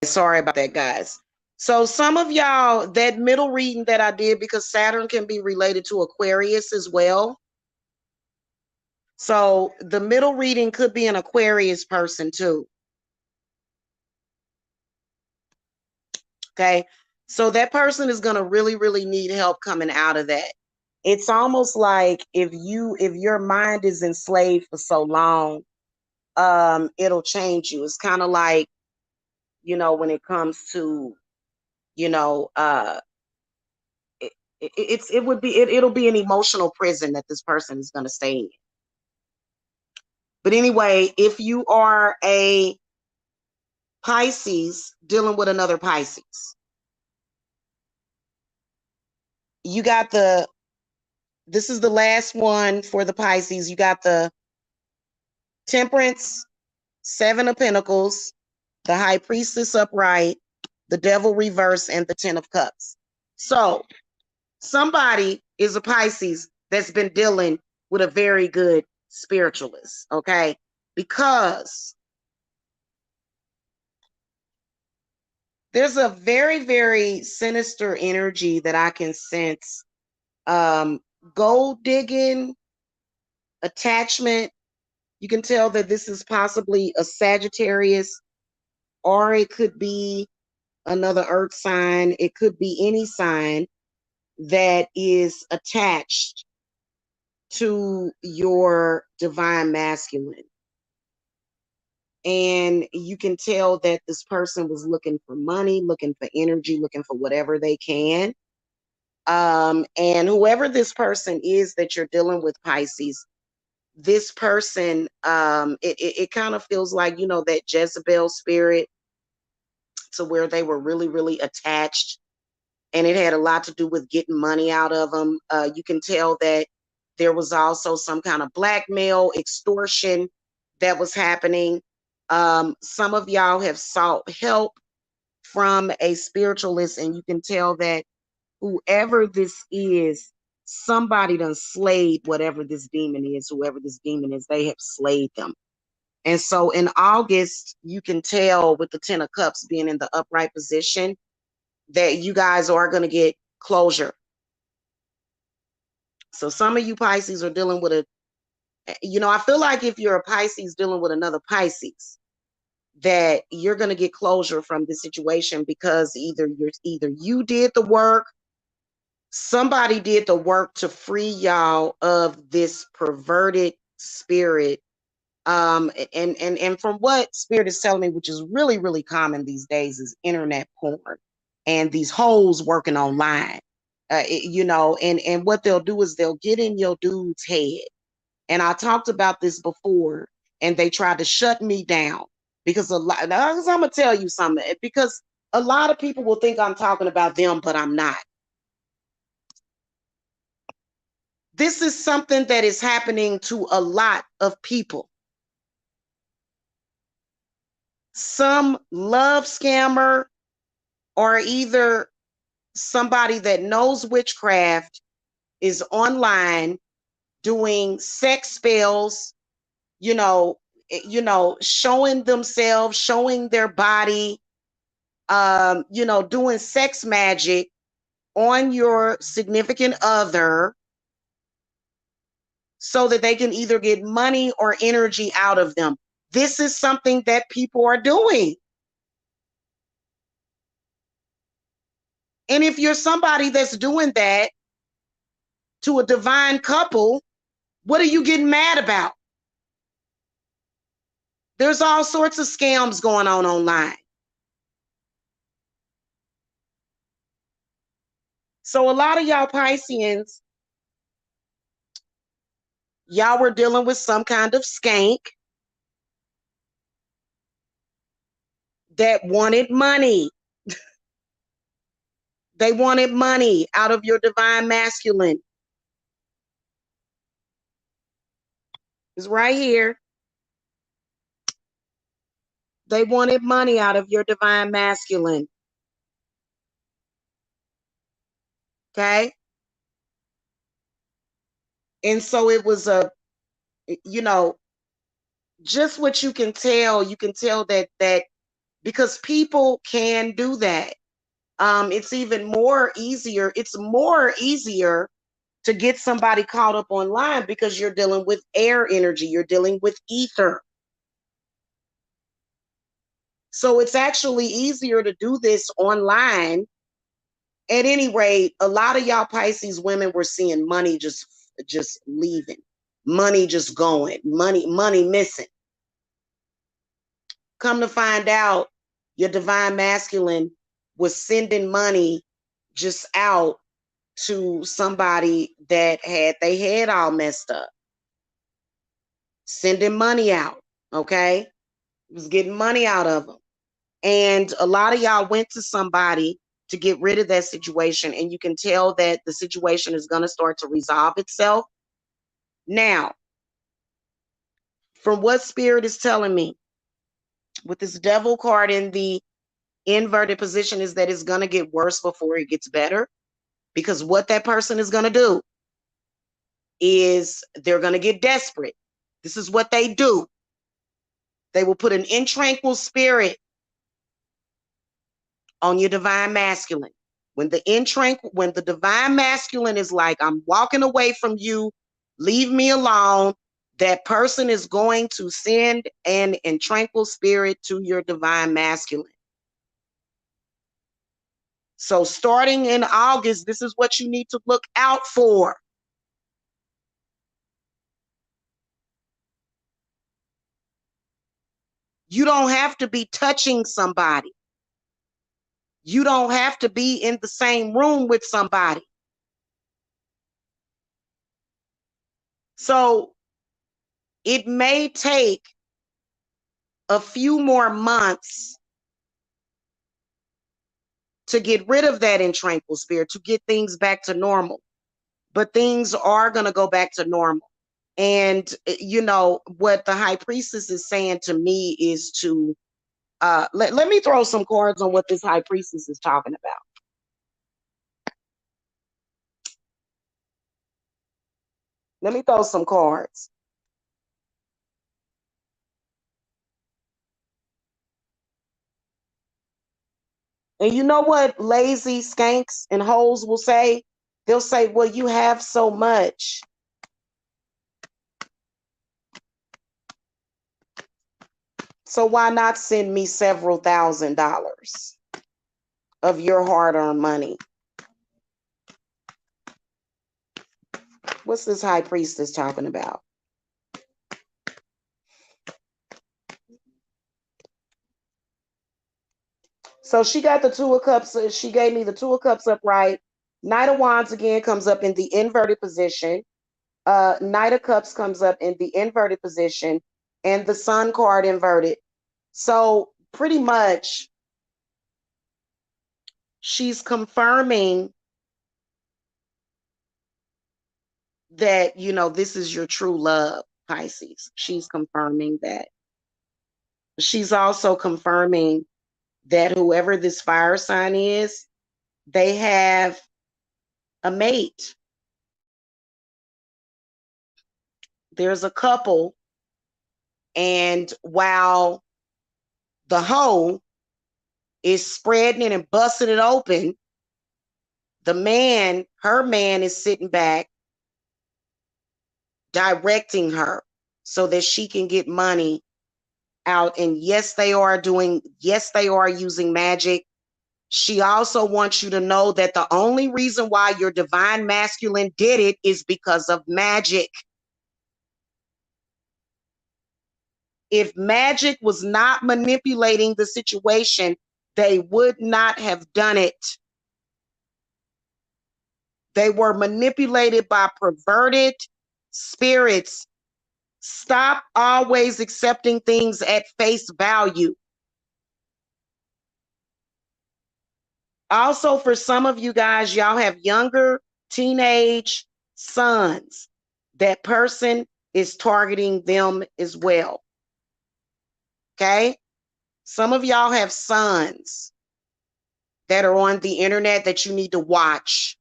Speaker 1: Sorry about that, guys. So some of y'all, that middle reading that I did, because Saturn can be related to Aquarius as well. So the middle reading could be an Aquarius person too. Okay. So that person is going to really, really need help coming out of that. It's almost like if your mind is enslaved for so long, it'll change you. It's kind of like, you know, when it comes to, you know, it'll be an emotional prison that this person is going to stay in. But anyway, if you are a Pisces dealing with another Pisces, you got this is the last one for the Pisces. You got the Temperance, Seven of Pentacles, the High Priestess upright, the Devil reverse, and the Ten of Cups. So somebody is a Pisces that's been dealing with a very good spiritualist, okay? Because there's a very, very sinister energy that I can sense. Gold digging, attachment. You can tell that this is possibly a Sagittarius, or it could be another earth sign. It could be any sign that is attached to your divine masculine. And you can tell that this person was looking for money, looking for energy, looking for whatever they can. And whoever this person is that you're dealing with, Pisces, this person, it kind of feels like, you know, that Jezebel spirit, to where they were really, really attached. And it had a lot to do with getting money out of them. You can tell that there was also some kind of blackmail, extortion that was happening. Some of y'all have sought help from a spiritualist, and you can tell that whoever this is somebody done slayed whatever this demon is, whoever this demon is, they have slayed them. And so in August, you can tell with the 10 of Cups being in the upright position that you guys are going to get closure. So some of you Pisces are dealing with I feel like if you're a Pisces dealing with another Pisces, that you're going to get closure from this situation, because either you did the work, somebody did the work to free y'all of this perverted spirit. And from what Spirit is telling me, which is really, really common these days, is internet porn and these hoes working online. And what they'll do is they'll get in your dude's head. And I talked about this before, and they tried to shut me down because I'm gonna tell you something, because a lot of people will think I'm talking about them, but I'm not. This is something that is happening to a lot of people. Some love scammer, or either somebody that knows witchcraft, is online doing sex spells, showing themselves, showing their body, doing sex magic on your significant other so that they can either get money or energy out of them. This is something that people are doing. And if you're somebody that's doing that to a divine couple, what are you getting mad about? There's all sorts of scams going on online. So a lot of y'all Pisceans, y'all were dealing with some kind of skank that wanted money. They wanted money out of your divine masculine. It's right here. They wanted money out of your divine masculine. Okay? And so it was just what you can tell that because people can do that. It's more easier to get somebody caught up online because you're dealing with air energy, you're dealing with ether. So it's actually easier to do this online. At any rate, a lot of y'all Pisces women were seeing money just leaving, money just going, money missing. Come to find out, your divine masculine was sending money just out to somebody that had their head all messed up. Sending money out, okay? It was getting money out of them. And a lot of y'all went to somebody to get rid of that situation, and you can tell that the situation is going to start to resolve itself. Now, from what Spirit is telling me, with this Devil card in the inverted position, is that it's going to get worse before it gets better, because what that person is going to do is they're going to get desperate. This is what they do. They will put an intranquil spirit on your divine masculine. When the divine masculine is like, I'm walking away from you, leave me alone, that person is going to send an intranquil spirit to your divine masculine. So starting in August, this is what you need to look out for. You don't have to be touching somebody. You don't have to be in the same room with somebody. So it may take a few more months to get rid of that intranquil spirit, to get things back to normal. But things are going to go back to normal. And, what the High Priestess is saying to me is to, let me throw some cards on what this High Priestess is talking about. Let me throw some cards. And you know what lazy skanks and hoes will say? They'll say, well, you have so much. So why not send me several $1,000s of your hard-earned money? What's this high priestess talking about? So she got the Two of Cups. She gave me the Two of Cups upright. Knight of Wands again comes up in the inverted position. Knight of Cups comes up in the inverted position, and the Sun card inverted. So pretty much she's confirming that, you know, this is your true love, Pisces. She's confirming that. She's also confirming that whoever this fire sign is, they have a mate. There's a couple, and while the hoe is spreading it and busting it open, the man, her man, is sitting back directing her so that she can get money out. And yes, they are using magic. She also wants you to know that the only reason why your divine masculine did it is because of magic. If magic was not manipulating the situation, they would not have done it. They were manipulated by perverted spirits. Stop always accepting things at face value. Also, for some of you guys, y'all have younger teenage sons. That person is targeting them as well. Okay? Some of y'all have sons that are on the internet that you need to watch.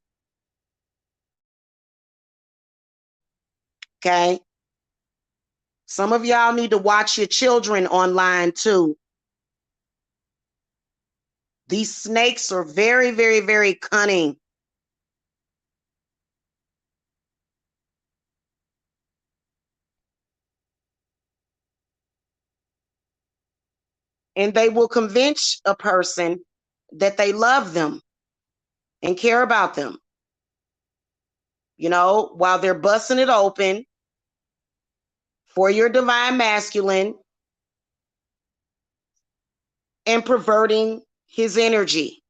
Speaker 1: Okay? Some of y'all need to watch your children online too. These snakes are very, very, very cunning. And they will convince a person that they love them and care about them. You know, while they're busting it open for your divine masculine and perverting his energy.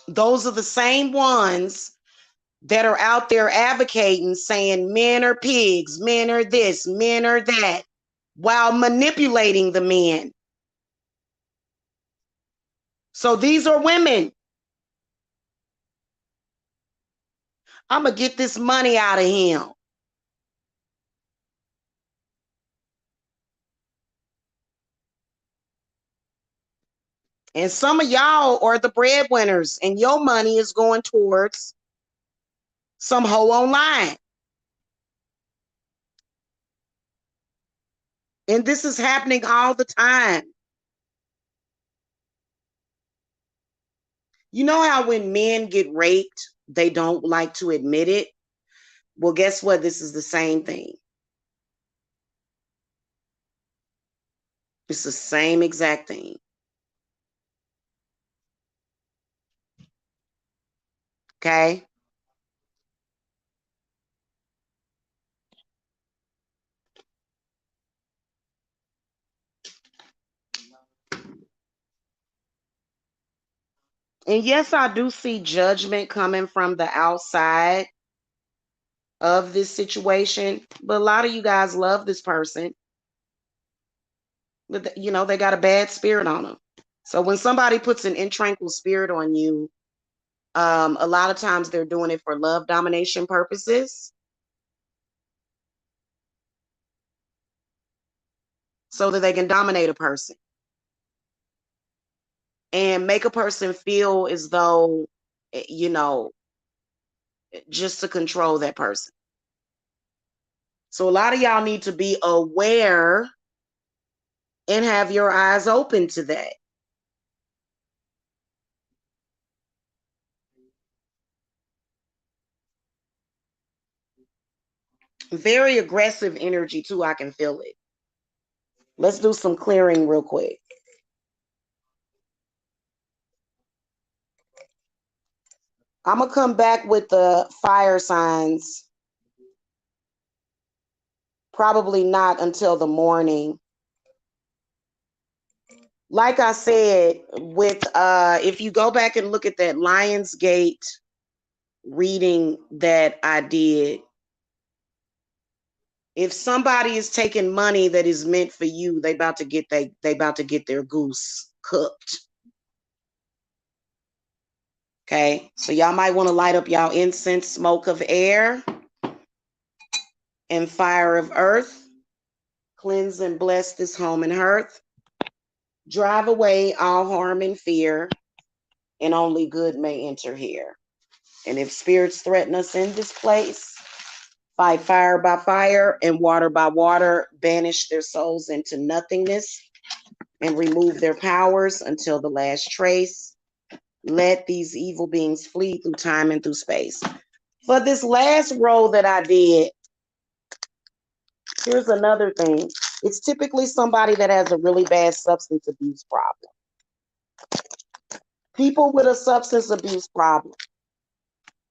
Speaker 1: Those are the same ones that are out there advocating, saying men are pigs, men are this, men are that, while manipulating the men. So these are women. I'm going to get this money out of him. And some of y'all are the breadwinners, and your money is going towards some hoe online. And this is happening all the time. You know how when men get raped, they don't like to admit it? Well, guess what? This is the same thing. It's the same exact thing. Okay? And yes, I do see judgment coming from the outside of this situation, but a lot of you guys love this person. But you know, they got a bad spirit on them. So when somebody puts an intranquil spirit on you, a lot of times they're doing it for love domination purposes, so that they can dominate a person and make a person feel as though you know, just to control that person. So a lot of y'all need to be aware and have your eyes open to that. Very aggressive energy too. I can feel it. Let's do some clearing real quick. I'm going to come back with the fire signs. Probably not until the morning. Like I said, with if you go back and look at that Lionsgate reading that I did, if somebody is taking money that is meant for you, they about to get their goose cooked. Okay, so y'all might want to light up y'all incense, smoke of air, and fire of earth. Cleanse and bless this home and hearth. Drive away all harm and fear, and only good may enter here. And if spirits threaten us in this place, fight fire by fire and water by water, banish their souls into nothingness, and remove their powers until the last trace. Let these evil beings flee through time and through space. For this last row that I did, here's another thing. It's typically somebody that has a really bad substance abuse problem. People with a substance abuse problem,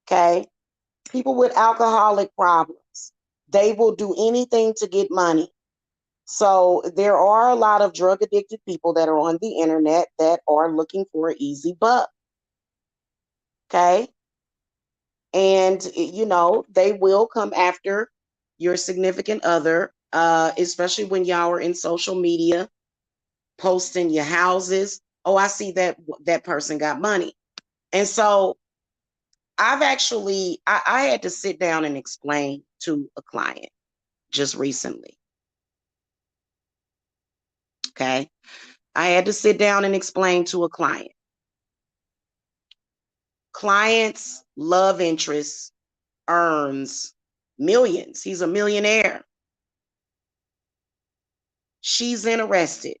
Speaker 1: okay? People with alcoholic problems. They will do anything to get money. So there are a lot of drug addicted people that are on the internet that are looking for an easy buck. Okay. And, you know, they will come after your significant other, especially when y'all are in social media, posting your houses. Oh, I see that person got money. And so I've actually, I had to sit down and explain to a client just recently. Okay. I had to sit down and explain to a client. Client's love interest earns millions. He's a millionaire. She's interested.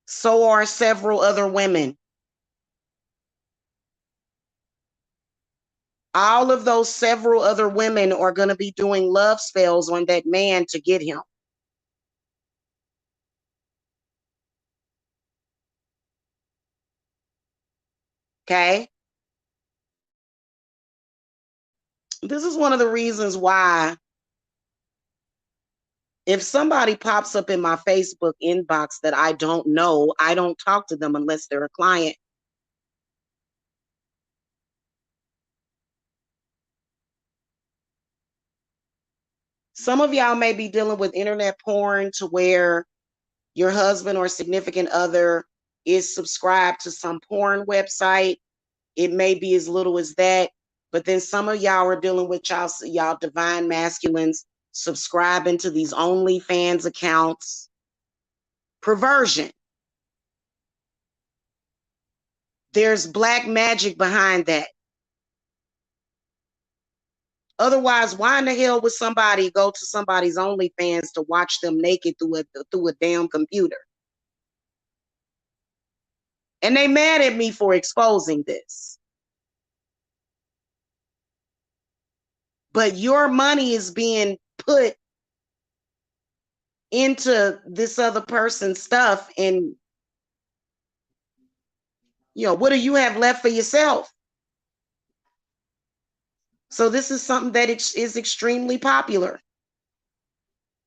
Speaker 1: So are several other women. All of those several other women are going to be doing love spells on that man to get him. Okay? This is one of the reasons why if somebody pops up in my Facebook inbox that I don't know, I don't talk to them unless they're a client. Some of y'all may be dealing with internet porn to where your husband or significant other is subscribed to some porn website. It may be as little as that. But then some of y'all are dealing with y'all divine masculines subscribing to these OnlyFans accounts. Perversion. There's black magic behind that. Otherwise, why in the hell would somebody go to somebody's OnlyFans to watch them naked through a damn computer? And they mad at me for exposing this. But your money is being put into this other person's stuff, and you know, what do you have left for yourself? So this is something that is extremely popular.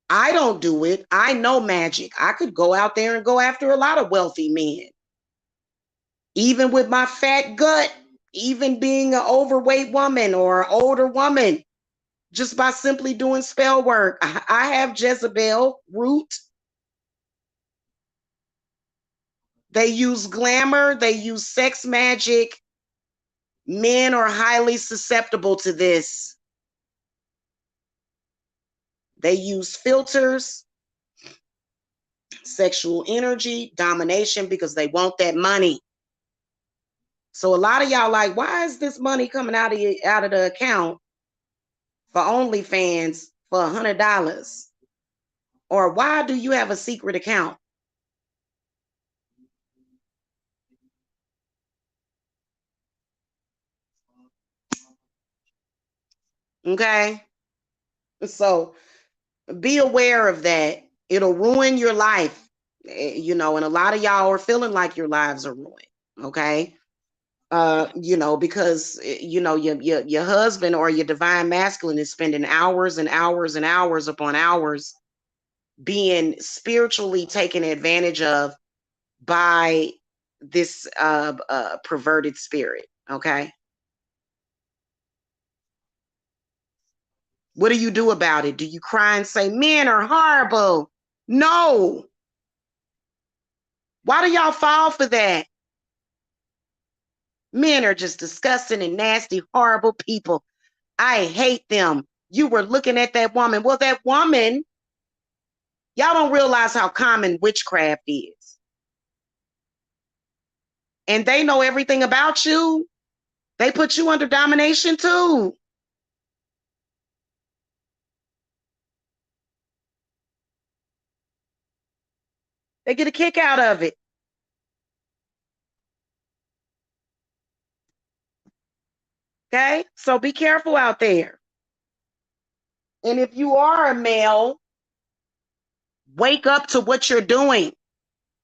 Speaker 1: I don't do it. I know magic. I could go out there and go after a lot of wealthy men. Even with my fat gut, even being an overweight woman or an older woman, just by simply doing spell work. I have Jezebel root. They use glamour. They use sex magic. Men are highly susceptible to this. They use filters, sexual energy, domination, because they want that money. So a lot of y'all like, why is this money coming out of the account for OnlyFans for $100? Or why do you have a secret account? Okay. So be aware of that. It'll ruin your life. You know, and a lot of y'all are feeling like your lives are ruined. Okay. You know, because you know, your husband or your divine masculine is spending hours and hours and hours upon hours being spiritually taken advantage of by this perverted spirit. Okay. What do you do about it? Do you cry and say, men are horrible? No. Why do y'all fall for that? Men are just disgusting and nasty, horrible people. I hate them. You were looking at that woman. Well, that woman, y'all don't realize how common witchcraft is. And they know everything about you. They put you under domination too. They get a kick out of it. Okay? So be careful out there. And if you are a male, wake up to what you're doing.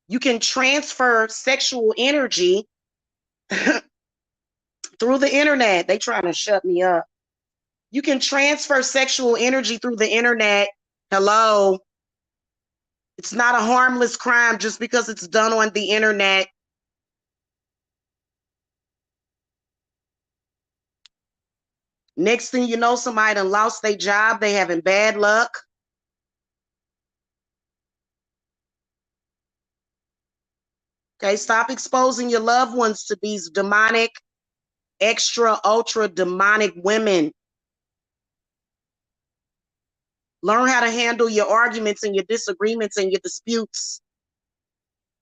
Speaker 1: You can transfer sexual energy through the internet. They trying to shut me up. You can transfer sexual energy through the internet. Hello. It's not a harmless crime just because it's done on the internet. Next thing you know, somebody done lost their job. They having bad luck. Okay, stop exposing your loved ones to these demonic, extra, ultra demonic women. Learn how to handle your arguments and your disagreements and your disputes.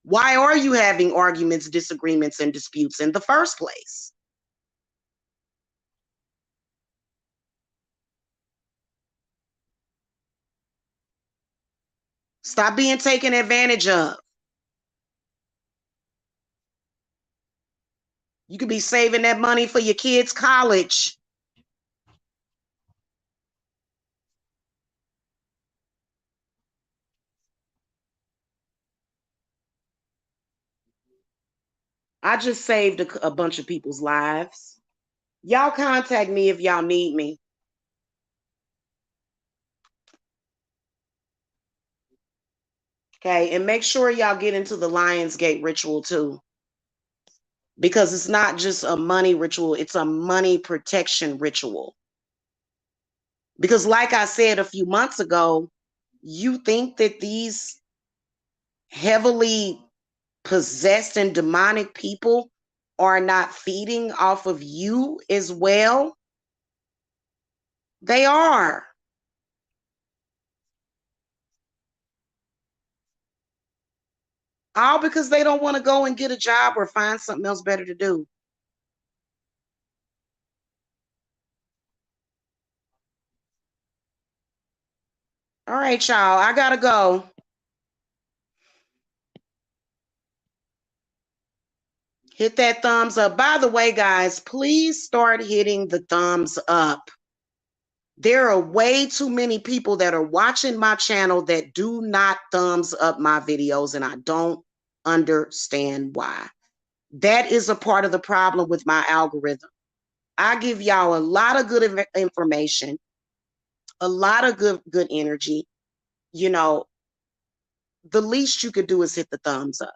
Speaker 1: Why are you having arguments, disagreements, and disputes in the first place? Stop being taken advantage of. You could be saving that money for your kids' college. I just saved a bunch of people's lives. Y'all contact me if y'all need me. Okay, and make sure y'all get into the Lionsgate ritual too. Because it's not just a money ritual, it's a money protection ritual. Because, like I said a few months ago, you think that these heavily possessed and demonic people are not feeding off of you as well? They are. All because they don't want to go and get a job or find something else better to do. All right, y'all. I gotta go. Hit that thumbs up. By the way, guys, please start hitting the thumbs up. There are way too many people that are watching my channel that do not thumbs up my videos, and I don't understand why. That is a part of the problem with my algorithm. I give y'all a lot of good information, a lot of good energy. You know, the least you could do is hit the thumbs up.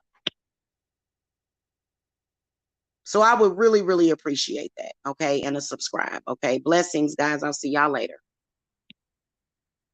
Speaker 1: So I would really, really appreciate that. Okay. And a subscribe. Okay. Blessings, guys. I'll see y'all later.